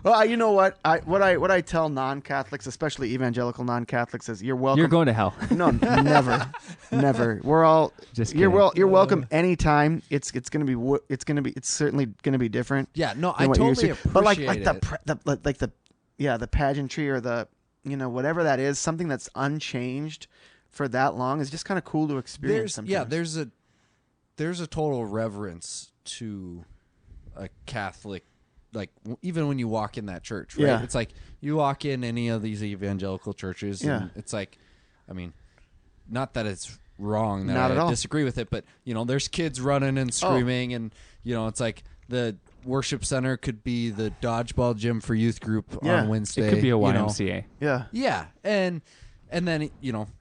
Well, you know what? What I tell non-Catholics, especially evangelical non-Catholics, is you're welcome. You're going to hell. No, never. We're all Just you're kidding. you're welcome anytime. It's certainly gonna be different. Yeah, no, than I what you're used totally to. But like appreciate it. the pageantry or the whatever that is, something that's unchanged for that long is just kind of cool to experience. There's a total reverence to a Catholic, like even when you walk in that church, right? Yeah. It's like you walk in any of these evangelical churches, Yeah. and it's like, I mean, not that it's wrong that Not at I all. disagree with it, but there's kids running and screaming, and it's like the worship center could be the dodgeball gym for youth group Yeah. on Wednesday. It could be a you know. YMCA. Yeah. Yeah, and then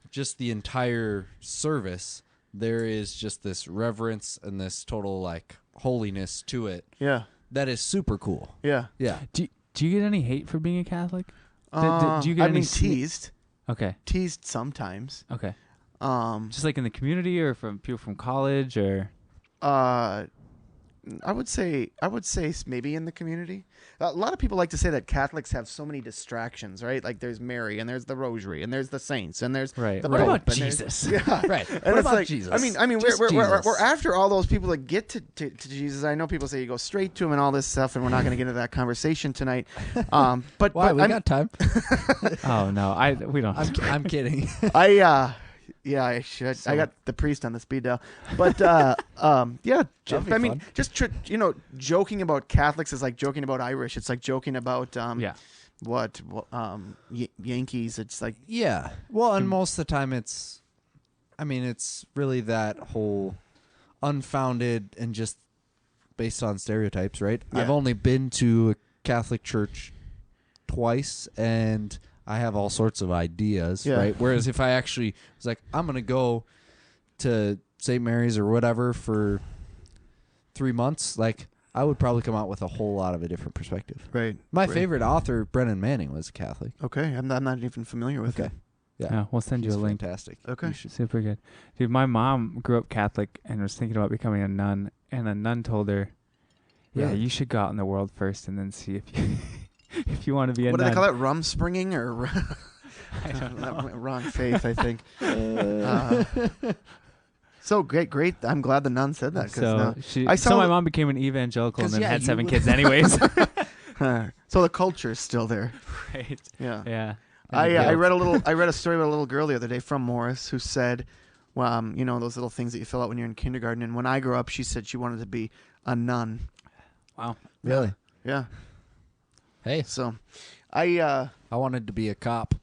just the entire service, there is just this reverence and this total like holiness to it Yeah. that is super cool. Yeah. Yeah, Do you get any hate for being a Catholic? Do you get I any mean, sne- teased Okay. sometimes. Okay. Um, Just like in the community or from people from college or I would say maybe in the community. A lot of people like to say that Catholics have so many distractions, right? Like there's Mary and there's the Rosary and there's the saints and there's Right. the What Pope about and there's- Jesus? Yeah, right. And What it's about like, Jesus? I mean, Just we're Jesus. after all those people that get to Jesus. I know people say you go straight to him and all this stuff, and we're not going to get into that conversation tonight. But Why? but We got time. Oh no, we don't. I'm kidding. Yeah, I should. So- I got the priest on the speed dial, but yeah. That'd be I mean, fun. just joking about Catholics is like joking about Irish. It's like joking about Yeah. Yankees. It's like Yeah. Well, and most of the time it's really that whole unfounded and just based on stereotypes, right? Yeah. I've only been to a Catholic church twice, and I have all sorts of ideas, Yeah. right? Whereas if I actually was like, I'm going to go to St. Mary's or whatever for 3 months, like I would probably come out with a whole lot of a different perspective. right. My Right. favorite author, Brennan Manning, was Catholic. Okay, I'm not even familiar with Okay. it. Yeah, we'll send you He's a link. fantastic. Okay. You should- Super good. Dude, my mom grew up Catholic and was thinking about becoming a nun, and a nun told her, "Yeah, Really? you should go out in the world first and then see if you if you want to be a What do nun." they call it? Rum springing or I don't know. wrong faith? I think. So great. I'm glad the nun said that. So I saw my the- mom became an evangelical and 'Cause, then yeah, had you 7 would- kids anyways. so the culture is still there. Right. Yeah. Yeah. I read a story about a little girl the other day from Morris who said, well, those little things that you fill out when you're in kindergarten. And when I grew up, she said she wanted to be a nun. Wow. Really? Yeah. Hey, So, I wanted to be a cop.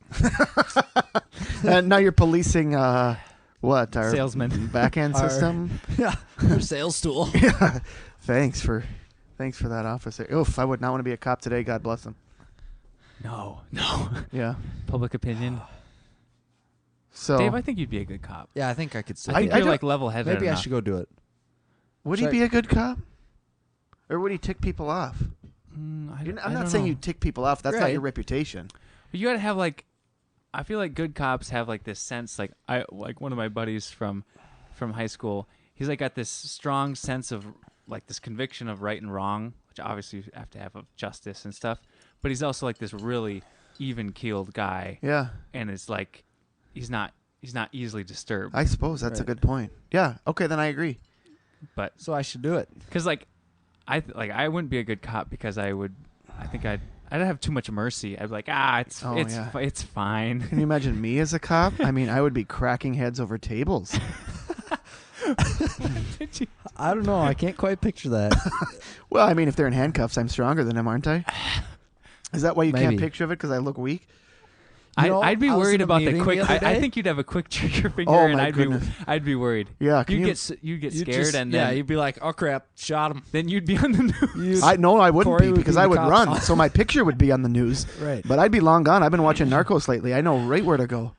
and now you're policing what our Salesman. back-end Our- system. Yeah, your sales tool. Yeah. Thanks for that, officer. Oof, I would not want to be a cop today. God bless him. No. Yeah. Public opinion. So Dave, I think you'd be a good cop. Yeah, I think I could say. I think I you're don't- like level-headed Maybe I enough. should go do it. would he Should I- be a good cop, or would he tick people off? I'm not saying you tick people off. That's not Right. your reputation. But you gotta have like, I feel like good cops have like this sense. Like one of my buddies from high school. He's like got this strong sense of like this conviction of right and wrong, which obviously you have to have of justice and stuff. But he's also like this really even-keeled guy, Yeah. and it's like he's not easily disturbed. I suppose that's a Right. good point. Yeah. Okay, then I agree. But So I should do it. because like I wouldn't be a good cop because I think I'd have too much mercy. I'd be like, it's Oh, yeah. it's fine. Can you imagine me as a cop? I mean, I would be cracking heads over tables. I don't know. I can't quite picture that. Well, I mean, if they're in handcuffs, I'm stronger than them, aren't I? Is that why you can't Maybe. picture of it? Because I look weak? I'd be I was worried in a about the meeting quick. the other I day. think you'd have a quick trigger finger, Oh, and my I'd goodness. be worried. Yeah. Can You'd you, get You'd scared, just- and then you'd be like, "Oh crap, shot him." then you'd be on the news. No, I wouldn't Corey be would because be I the would cop. run. So my picture would be on the news. Right. But I'd be long gone. I've been watching Narcos lately. I know right where to go.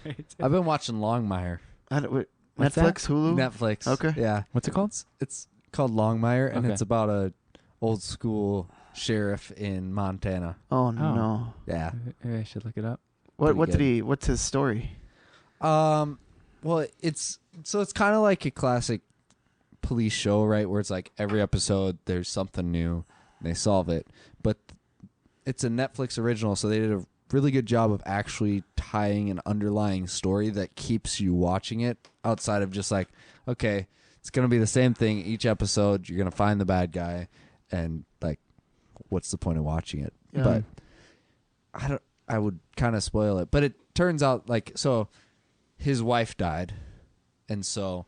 I've been watching Longmire. What's that? Netflix, Hulu? Netflix. Okay. Yeah. What's it called? It's called Longmire, and Okay. it's about a old school sheriff in Montana. Oh, no. Yeah. Maybe I should look it up. What's his story? Well, it's kind of like a classic police show, right? Where it's like every episode there's something new, and they solve it. But it's a Netflix original, so they did a really good job of actually tying an underlying story that keeps you watching it outside of just like, okay, it's gonna be the same thing each episode. You're gonna find the bad guy, and like, what's the point of watching it? Yeah. But I would kind of spoil it. But it turns out so his wife died, and so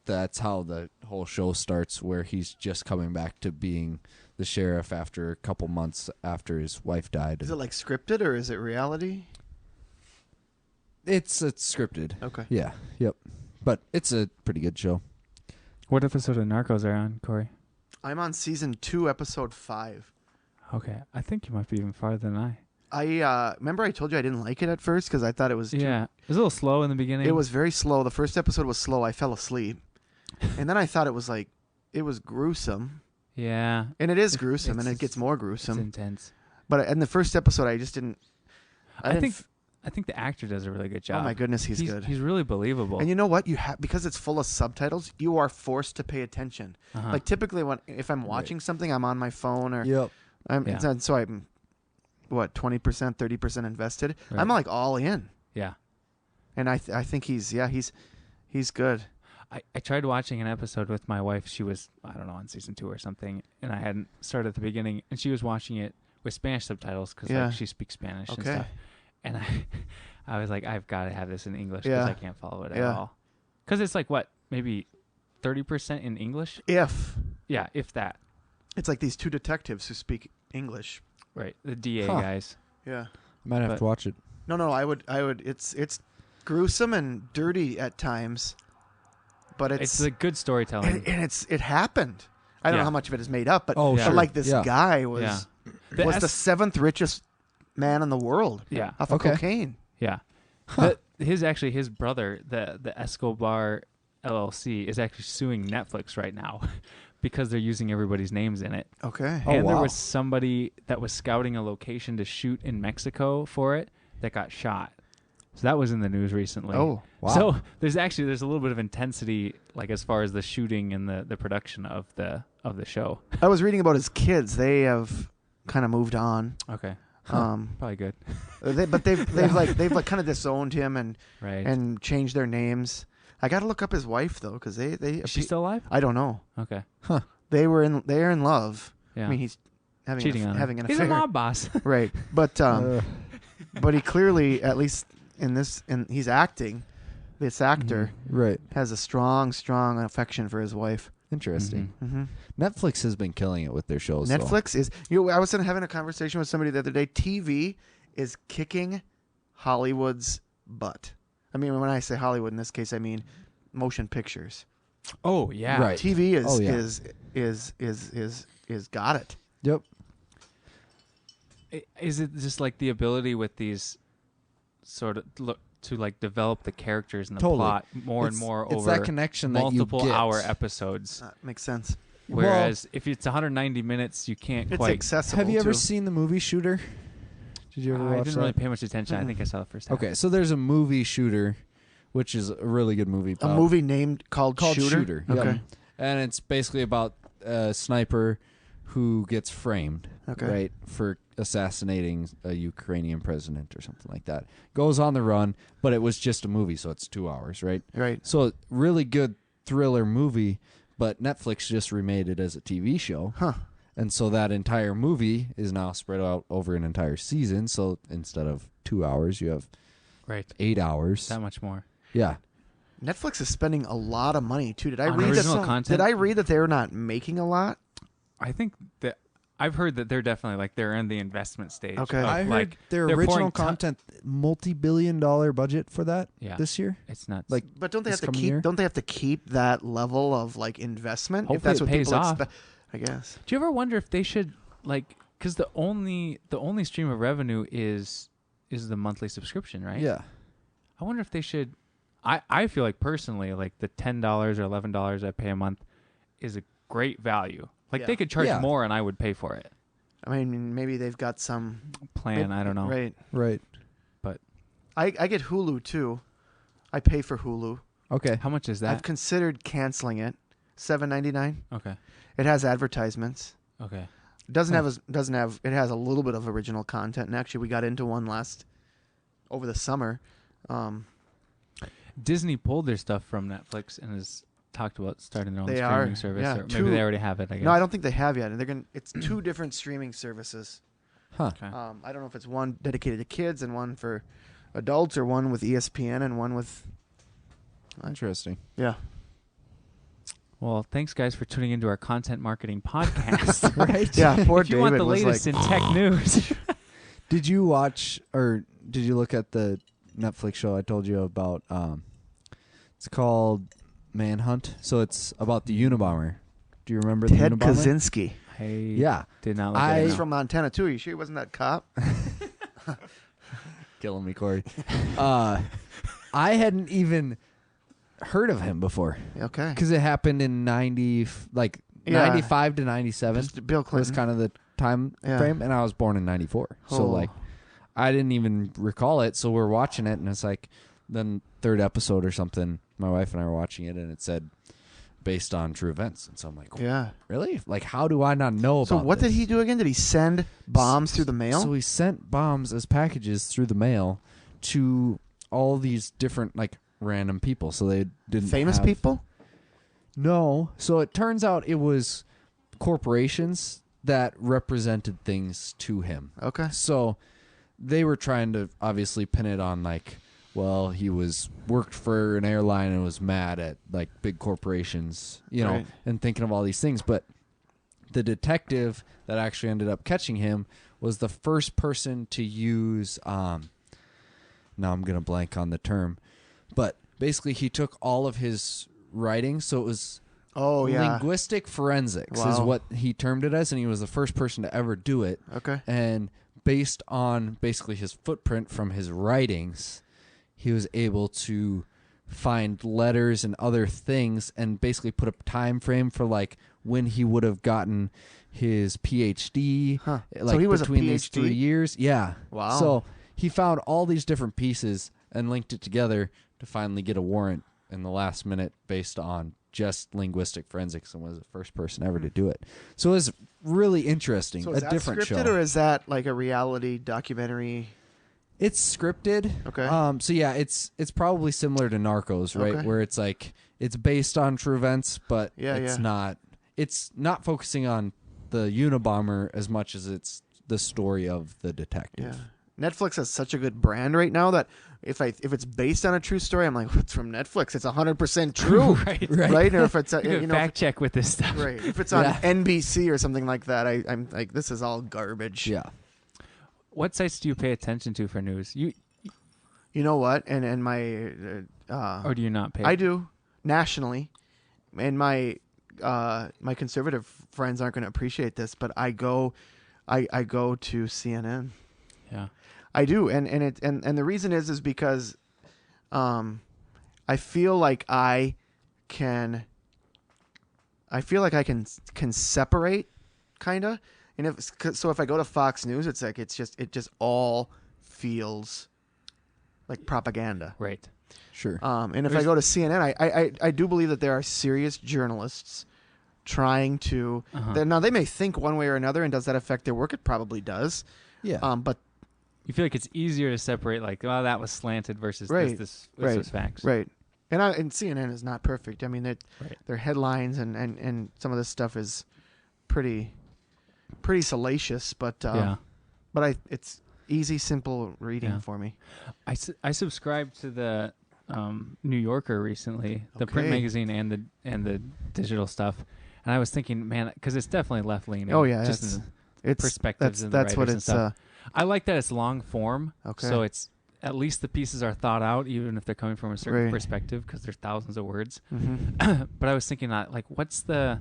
that's how the whole show starts, where he's just coming back to being the sheriff after a couple months after his wife died. Is it like scripted or is it reality? It's scripted. Okay. Yeah. Yep. But it's a pretty good show. What episode of Narcos are on, Corey? I'm on season 2, episode 5. Okay, I think you might be even farther than I. I remember I told you I didn't like it at first because I thought it was Yeah, it was a little slow in the beginning. It was very slow. The first episode was slow. I fell asleep, and then I thought it was gruesome, Yeah, and it is gruesome, and it It's- gets more it's gruesome. intense. But in the first episode, I just didn't. I think the actor does a really good job. Oh my goodness, he's good. He's really believable. And you know what? You have because it's full of subtitles. You are forced to pay attention. Uh-huh. Like typically, if I'm watching something, I'm on my phone or Yep. Yeah. so I'm 20%, 30% invested. Right. I'm like all in, yeah, and I think he's good. I tried watching an episode with my wife. She was, I don't know, on season 2 or something, and I hadn't started at the beginning, and she was watching it with Spanish subtitles because Yeah. like, she speaks Spanish and Okay. stuff. And I was like, I've got to have this in English because Yeah. I can't follow it at Yeah. all. Because it's like what, maybe 30% in English? If Yeah, if that. it's like these two detectives who speak English. Right, the DA Huh. guys. Yeah. I might have But- to watch it. No, I would. It's gruesome and dirty at times, but It's a good storytelling. and it happened. I don't know Yeah. how much of it is made up, but, Oh, but sure. like this Yeah. guy was Yeah. was the 7th richest man in the world Yeah. off of Okay. cocaine. Yeah. Huh. His brother, the Escobar LLC, is actually suing Netflix right now because they're using everybody's names in it. Okay. Oh, And there wow. was somebody that was scouting a location to shoot in Mexico for it that got shot. So that was in the news recently. Oh, Wow. So there's a little bit of intensity, like as far as the shooting and the production of the show. I was reading about his kids. They have kind of moved on. Okay. Probably good. but they've kind of disowned him Right. and changed their names. I got to look up his wife though, because they Is she still alive? I don't know. Okay. They're in love. Yeah. I mean, he's having cheating on her. having an He's affair. a mob boss. Right. But but he clearly, at least he's acting. This actor Right. has a strong affection for his wife. Interesting. Mm-hmm. Netflix has been killing it with their shows. though. Netflix is. I was having a conversation with somebody the other day. TV is kicking Hollywood's butt. I mean, when I say Hollywood in this case, I mean motion pictures. Oh yeah. Right. TV is Oh, yeah. is got it. Yep. Is it just like the ability with these sort of to like develop the characters and the Totally. plot more and It's- more it's over that connection that you multiple get. hour episodes? Makes sense. Whereas if it's 190 minutes, you can't It's quite. accessible. Have you ever too. seen the movie Shooter? Did you ever I watch didn't that? really pay much attention. I think I saw the first half. Okay, so there's a movie Shooter, which is a really good movie. a movie called Shooter? Yep. Okay. And it's basically about a sniper who gets framed, Okay. right, for assassinating a Ukrainian president or something like that. Goes on the run, but it was just a movie, so it's 2 hours, right? Right. So really good thriller movie, but Netflix just remade it as a TV show. Huh. And so that entire movie is now spread out over an entire season. So instead of 2 hours, you have Right. 8 hours. That much more. Yeah. Netflix is spending a lot of money too. Did I On read original that? content? Did I read that they're not making a lot? I think that I've heard that they're definitely like they're in the investment stage. Okay. of, I heard like, their they're original pouring ton- content, multi-billion-dollar budget for that Yeah. this year. It's nuts. Like, But don't they This have to coming keep? year? Don't they have to keep that level of like investment? If Hopefully that's it what pays people off. expect, I guess. do you ever wonder if they should like because the only stream of revenue is the monthly subscription, right? Yeah. I wonder if they should. I feel like personally, like the $10 or $11 I pay a month is a great value. Like Yeah. they could charge Yeah. more and I would pay for it. I mean, maybe they've got some Plan, I don't know. Right. Right. I get Hulu too. I pay for Hulu. Okay. How much is I've that? considered canceling it. $7.99. Okay. It has advertisements. Okay. Doesn't have. It has a little bit of original content, and actually, we got into one over the summer. Disney pulled their stuff from Netflix and has talked about starting their own They streaming are, service. yeah. Or maybe Two- they already have it, I guess. No, I don't think they have yet. And they're gonna. It's two different streaming services. Huh. Okay. I don't know if it's one dedicated to kids and one for adults, or one with ESPN and one with. Interesting. Yeah. Well, thanks guys for tuning into our content marketing podcast. Right? Yeah. Poor If you David want the was latest like, in tech news. Did you watch or did you look at the Netflix show I told you about? It's called Manhunt. So it's about the Unabomber. Do you remember Ted the Unabomber? Kaczynski. Hey, Yeah. did not look I- at He's it. from Montana too. Are you sure he wasn't that cop? Killing me, Corey. I hadn't even heard of him before Okay. because it happened in 95 to 97. Just Bill Was Clinton. kind of the time Yeah. frame, and I was born in 94. So Oh. like, I didn't even recall it. So we're watching it, and it's like then third episode or something. My wife and I were watching it, and it said based on true events, and so I'm like, Yeah. really? Like, how do I not know about? So what this? did he do again? Did he send bombs through the mail? So he sent bombs as packages through the mail to all these different like random people. So they didn't Famous have- people? No. So it turns out it was corporations that represented things to him. Okay. So they were trying to obviously pin it on like, well, he worked for an airline and was mad at like big corporations, you know, Right. and thinking of all these things. But the detective that actually ended up catching him was the first person to use now I'm gonna blank on the term, but basically he took all of his writing, so it was Oh, yeah. linguistic forensics is Wow. what he termed it as, and he was the first person to ever do it. Okay. And based on basically his footprint from his writings, he was able to find letters and other things and basically put a time frame for like when he would have gotten his PhD. Huh. Like So he was a between these PhD? 3 years. Yeah. Wow. So he found all these different pieces and linked it together to finally get a warrant in the last minute based on just linguistic forensics, and was the first person ever to do it. So it was really interesting. So a is that different scripted show. or is that like a reality documentary? It's scripted. Okay. So yeah, it's probably similar to Narcos, right? Okay. Where it's like it's based on true events, but Yeah, it's yeah. not. It's not focusing on the Unabomber as much as it's the story of the detective. Yeah. Netflix has such a good brand right now that if it's based on a true story, I'm like, it's from Netflix. It's 100% true, right. right? Or if it's You can fact check with this stuff. right, if it's on Yeah. NBC or something like that, I'm like, this is all garbage. Yeah. What sites do you pay attention to for news? You You know what? And my or do you not pay? I do nationally, and my conservative friends aren't going to appreciate this, but I go to CNN. Yeah. I do, and the reason is because, I feel like I can separate, kinda, and if I go to Fox News, it's like it just all feels like propaganda. Right. Sure. And if I go to CNN, I do believe that there are serious journalists trying to. Now they may think one way or another, and does that affect their work? It probably does. yeah. But You feel like it's easier to separate, like, oh, that was slanted versus Right. this Right. was facts. right, and CNN is not perfect. I mean, Right. their headlines and some of this stuff is pretty salacious, but Yeah. it's easy, simple reading Yeah. for me. I subscribe to the New Yorker recently, the print Okay. magazine and the digital stuff, and I was thinking, man, because it's definitely left leaning. Oh, yeah, just it's- in the It's perspectives and the that's what writers and it's. stuff. I like that it's long form, Okay. so it's at least the pieces are thought out, even if they're coming from a certain Right. perspective, because there's thousands of words. Mm-hmm. But I was thinking, like, what's the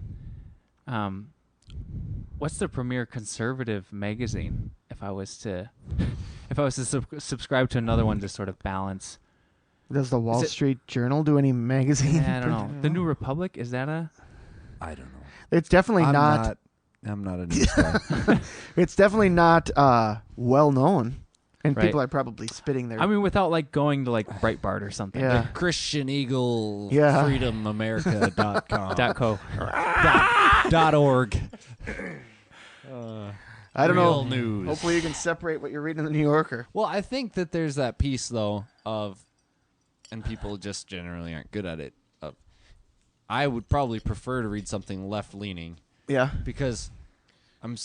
premier conservative magazine? If I was to subscribe to another one to sort of balance. Does the Wall it- Street Journal do any magazine? I don't know. The New Republic, is that a? I don't know. It's definitely I'm not. not a news guy. It's definitely not well known, and Right. people are probably spitting their. I mean, without like going to like Breitbart or something. Yeah. Christian Eagle Yeah. freedomamerica.com .co. .org. I don't Real know. news. Hopefully, you can separate what you're reading in the New Yorker. Well, I think that there's that piece though of, and people just generally aren't good at it. Of, I would probably prefer to read something left leaning Yeah. because I'm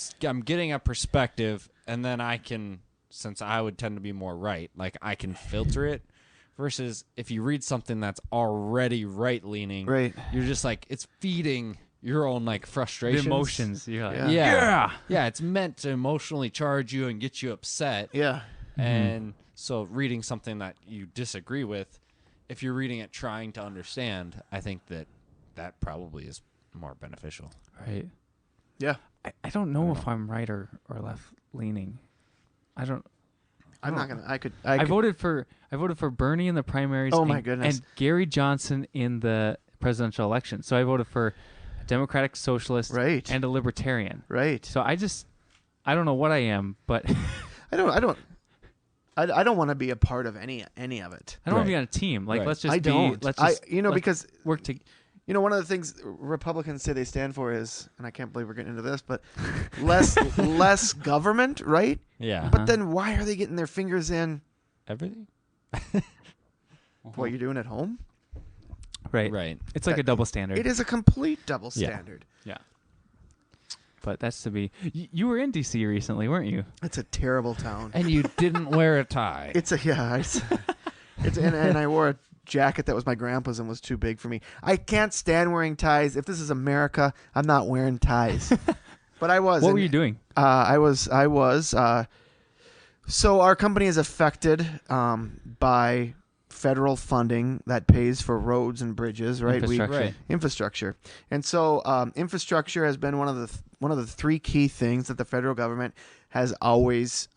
getting a perspective, and then I can, since I would tend to be more right, like I can filter it. Versus if you read something that's already right leaning, Right. you're just like it's feeding your own like The frustrations, emotions. Yeah. Yeah. yeah. It's meant to emotionally charge you and get you upset. Yeah. And so reading something that you disagree with, if you're reading it trying to understand, I think that probably is more beneficial. Right. Yeah. I don't know if I'm right or left leaning. I don't. I'm not gonna. I could. I voted for Bernie in the primaries. Oh, my and, goodness. And Gary Johnson in the presidential election. So I voted for a Democratic Socialist Right. and a Libertarian. Right. So I don't know what I am, but I don't want to be a part of any of it. I don't want Right. to be on a team. Like Right. let's just I don't. Let's just let's because work to. one of the things Republicans say they stand for is, and I can't believe we're getting into this, but less government, right? Yeah. But then why are they getting their fingers in Everything? what you're doing at home? Right. Right. It's like a double standard. It is a complete double Yeah. standard. Yeah. But that's to be. You were in DC recently, weren't you? It's a terrible town. And you didn't wear a tie. It's and I wore a jacket that was my grandpa's and was too big for me. I can't stand wearing ties. If this is America, I'm not wearing ties. But I was. What and, were you doing? I was. So our company is affected by federal funding that pays for roads and bridges, right? Infrastructure. Right. Infrastructure. And so infrastructure has been one of the three key things that the federal government has always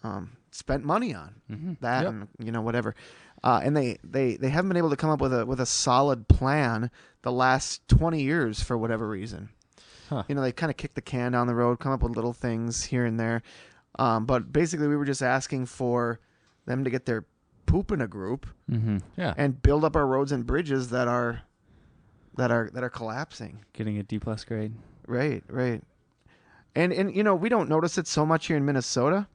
spent money on. That Yep. and whatever. And they haven't been able to come up with a solid plan the last 20 years for whatever reason. Huh. They kind of kick the can down the road, come up with little things here and there. But basically we were just asking for them to get their poop in a group Mm-hmm. Yeah. and build up our roads and bridges that are collapsing. Getting a D+ grade. Right. And we don't notice it so much here in Minnesota,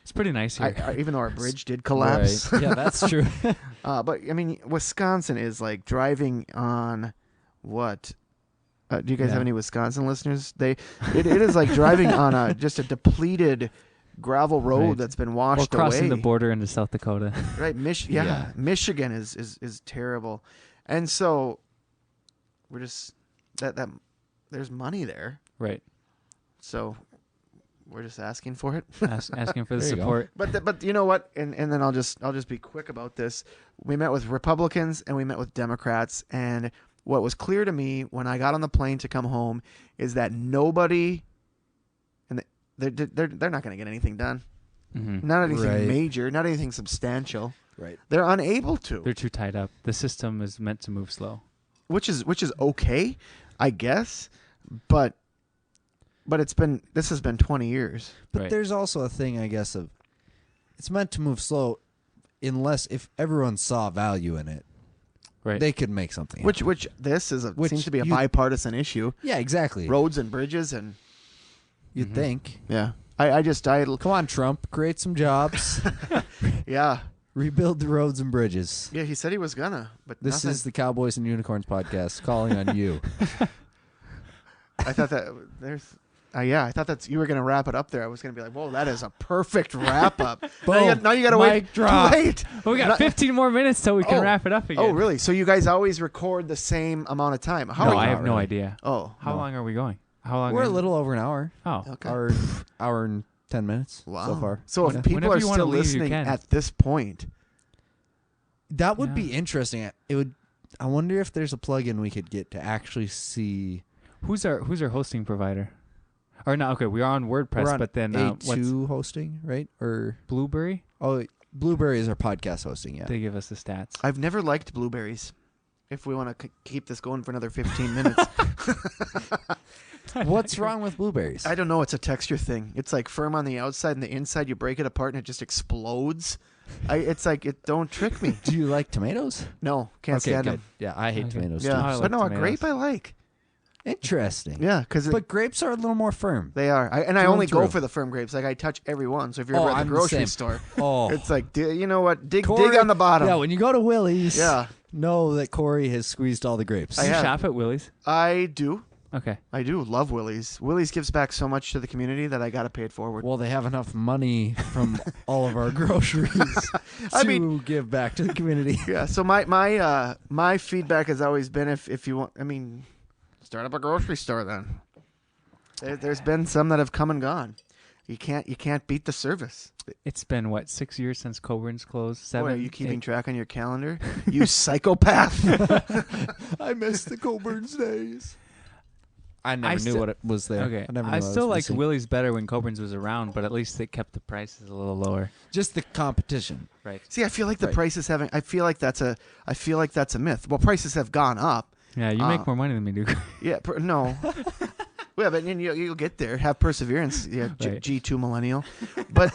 It's pretty nice here. even though our bridge did collapse. Right. Yeah, that's true. But I mean, Wisconsin is like driving on what? Do you guys have any Wisconsin listeners? It is like driving on just a depleted gravel road Right. that's been Or washed crossing away. the border into South Dakota. Right, Yeah. Michigan is terrible, and so we're just that there's money there, Right. so we're just asking for it. Asking for the There you go. support. But you know what? And then I'll just be quick about this. We met with Republicans and we met with Democrats, and what was clear to me when I got on the plane to come home is that nobody, and they're not going to get anything done. Mm-hmm. Not anything Right. major, not anything substantial. Right. They're unable to. They're too tied up. The system is meant to move slow. which is okay, I guess, but this has been 20 years. But Right. there's also a thing, I guess, of it's meant to move slow unless if everyone saw value in it, Right. they could make something Which happen. this Which seems to be a you- bipartisan issue. Yeah, exactly. Roads and bridges and You'd think. yeah. I Come on, Trump, create some jobs. yeah. Rebuild the roads and bridges. Yeah, he said he was gonna, but This nothing. is the Cowboys and Unicorns podcast calling on you. I thought that there's Yeah, I thought you were gonna wrap it up there. I was gonna be like, "Whoa, that is a perfect wrap up." Boom. now you gotta wait. Mic drop. Too late. Well, we got 15 more minutes till we can wrap it up again. Oh, really? So you guys always record the same amount of time? No, I have no idea. Oh, How long are we going? How long? We're a little over an hour. Oh, okay. Hour and 10 minutes so far. So if people Whenever are you wanna still leave, you listening can. at this point, That would be interesting. It would. I wonder if there's a plugin we could get to actually see. who's our hosting provider? Or no? Okay, we are on WordPress, We're on but then A2 what's hosting, right? Or Blueberry? Blueberry is our podcast hosting. Yeah. They give us the stats. I've never liked blueberries. If we want to keep this going for another 15 minutes, What's wrong with blueberries? I don't know. It's a texture thing. It's like firm on the outside and the inside. You break it apart and it just explodes. It's like don't trick me. Do you like tomatoes? No, can't stand them. Yeah, I hate Okay. tomatoes Yeah, too. I but like no, a tomatoes. grape I like. Interesting. Yeah, because But grapes are a little more firm. they are. I Through only and go through. for the firm grapes. Like I touch every one. So if you're ever at the I'm the grocery same. store, Oh, it's like you know what? Dig Corey- on the bottom. Yeah, when you go to Willie's, Yeah, know that Corey has squeezed all the grapes. I Do you have. shop at Willie's? I do. Okay. I do love Willie's. Willie's gives back so much to the community that I got to pay it forward. Well, they have enough money from all of our groceries I to mean- give back to the community. Yeah. So my feedback has always been if you want, I mean, start up a grocery store then. There's been some that have come and gone. You can't beat the service. It's been, what, 6 years since Coburn's closed? 7? Boy, are you keeping 8? track on your calendar? You psychopath. I miss the Coburn's days. I never knew still- what it was there. Okay. I never knew I what still was liked missing. Willie's better when Coburn's was around, but at least they kept the prices a little lower. Just the competition. Right. See, I feel like the Right. prices haven't. I feel like that's a myth. Well, prices have gone up. Yeah, you make more money than me, Duke. Yeah, no. Yeah, but then you'll get there. Have perseverance. Yeah, Right. G2 millennial. But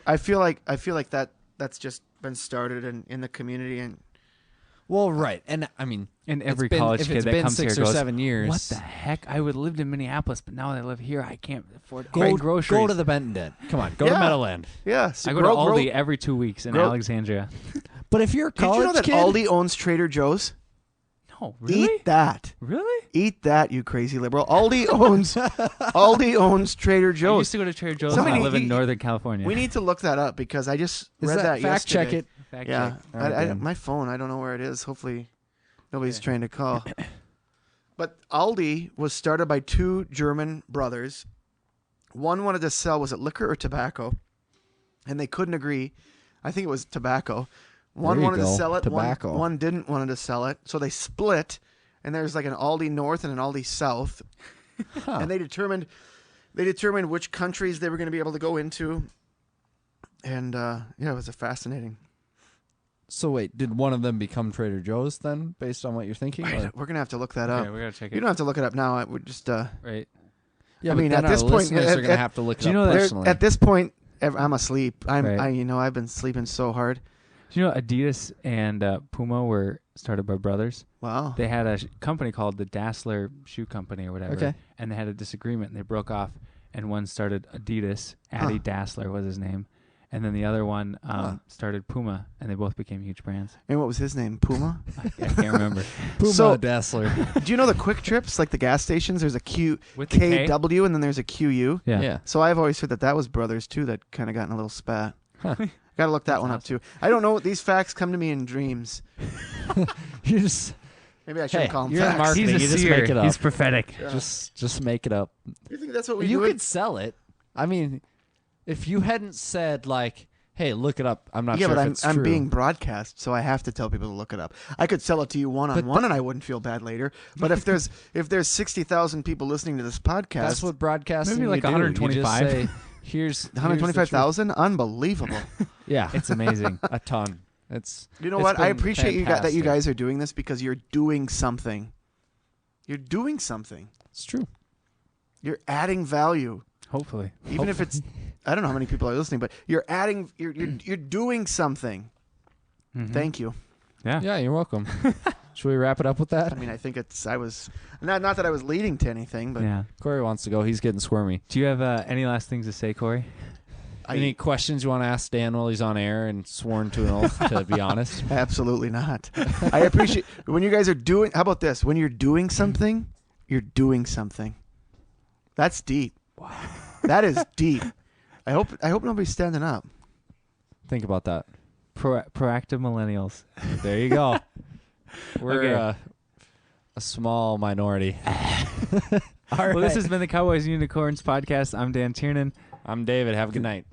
I feel like that's just been started in the community and Well, right. And I mean, And every it's been, college if kid it's that been comes 6 here or goes, 7 years. what the heck? I would have lived in Minneapolis, but now that I live here, I can't afford Go, any groceries. go to the Benton Den. Come on, go Yeah. to Meadowland. yeah. So I go to Aldi every 2 weeks in grow- Alexandria. But if you're a Did you college know that kid, Aldi owns Trader Joe's? No, really? Eat that. Really? Eat that, you crazy liberal. Aldi owns Trader I Joe's. used to go to Trader Joe's Somebody- when I live in you- Northern California. We need to look that up because I just is read that fact yesterday. check it. Fact Yeah, check. All right, Dan. my phone. I don't know where it is. Hopefully, nobody's Okay. trying to call. But Aldi was started by two German brothers. One wanted to sell, was it liquor or tobacco? And they couldn't agree. I think it was tobacco. One There you wanted to go, sell it. tobacco. One didn't want to sell it. So they split. And there's like an Aldi North and an Aldi South. Huh. And they determined which countries they were going to be able to go into. And yeah, it was a fascinating. So wait, did one of them become Trader Joe's then, based on what you're thinking? Or- We're going to have to look that Okay, up. we gotta check You it. don't have to look it up now. I would just Right. Yeah, I but mean, then at this our point, listeners are going to have to look do it you up know that- personally. at this point, I'm asleep. Right. I've been sleeping so hard. Do you know Adidas and Puma were started by brothers? Wow. They had a company called the Dassler Shoe Company or whatever. Okay. And they had a disagreement and they broke off and one started Adidas. Addy Dassler was his name. And then the other one started Puma and they both became huge brands. And what was his name? Puma? I can't remember. Puma So- Dassler. Do you know the Quick Trips, like the gas stations? There's a With the K? KW and then there's a QU. Yeah. Yeah. So I've always heard that was brothers too that kind of got in a little spat. Huh. Got to look that one up too. I don't know. These facts come to me in dreams. You just Maybe I shouldn't Hey, call them you're in facts. marketing. He's a You just seer. make it up. He's prophetic. Yeah. just make it up. You think that's what we You do? could sell it. I mean, if you hadn't said like, "Hey, look it up," I'm not yeah, sure but if I'm it's I'm true. being broadcast, so I have to tell people to look it up. I could sell it to you one on one, and I wouldn't feel bad later. But if there's 60,000 people listening to this podcast, That's what broadcasting. Maybe like you do. You just 125. say, here's 125,000, unbelievable. Yeah, It's amazing. a ton. It's You know it's what? I been appreciate that you fantastic. guys are doing this because you're doing something. You're doing something. It's true. You're adding value, Hopefully. even if it's. I don't know how many people are listening, but you're adding. You're doing something. Mhm. Thank you. Yeah. Yeah, you're welcome. Should we wrap it up with that? I mean, I think it's. I was not that I was leading to anything, but Yeah. Corey wants to go. He's getting squirmy. Do you have any last things to say, Corey? Any questions you want to ask Dan while he's on air and sworn to an oath to be honest? Absolutely not. I appreciate when you guys are doing. How about this? When you're doing something, you're doing something. That's deep. Wow. That is deep. I hope nobody's standing up. Think about that. Proactive millennials. There you go. We're Okay. a small minority. Well, this has been the Cowboys and Unicorns podcast. I'm Dan Tiernan. I'm David. Have a good night.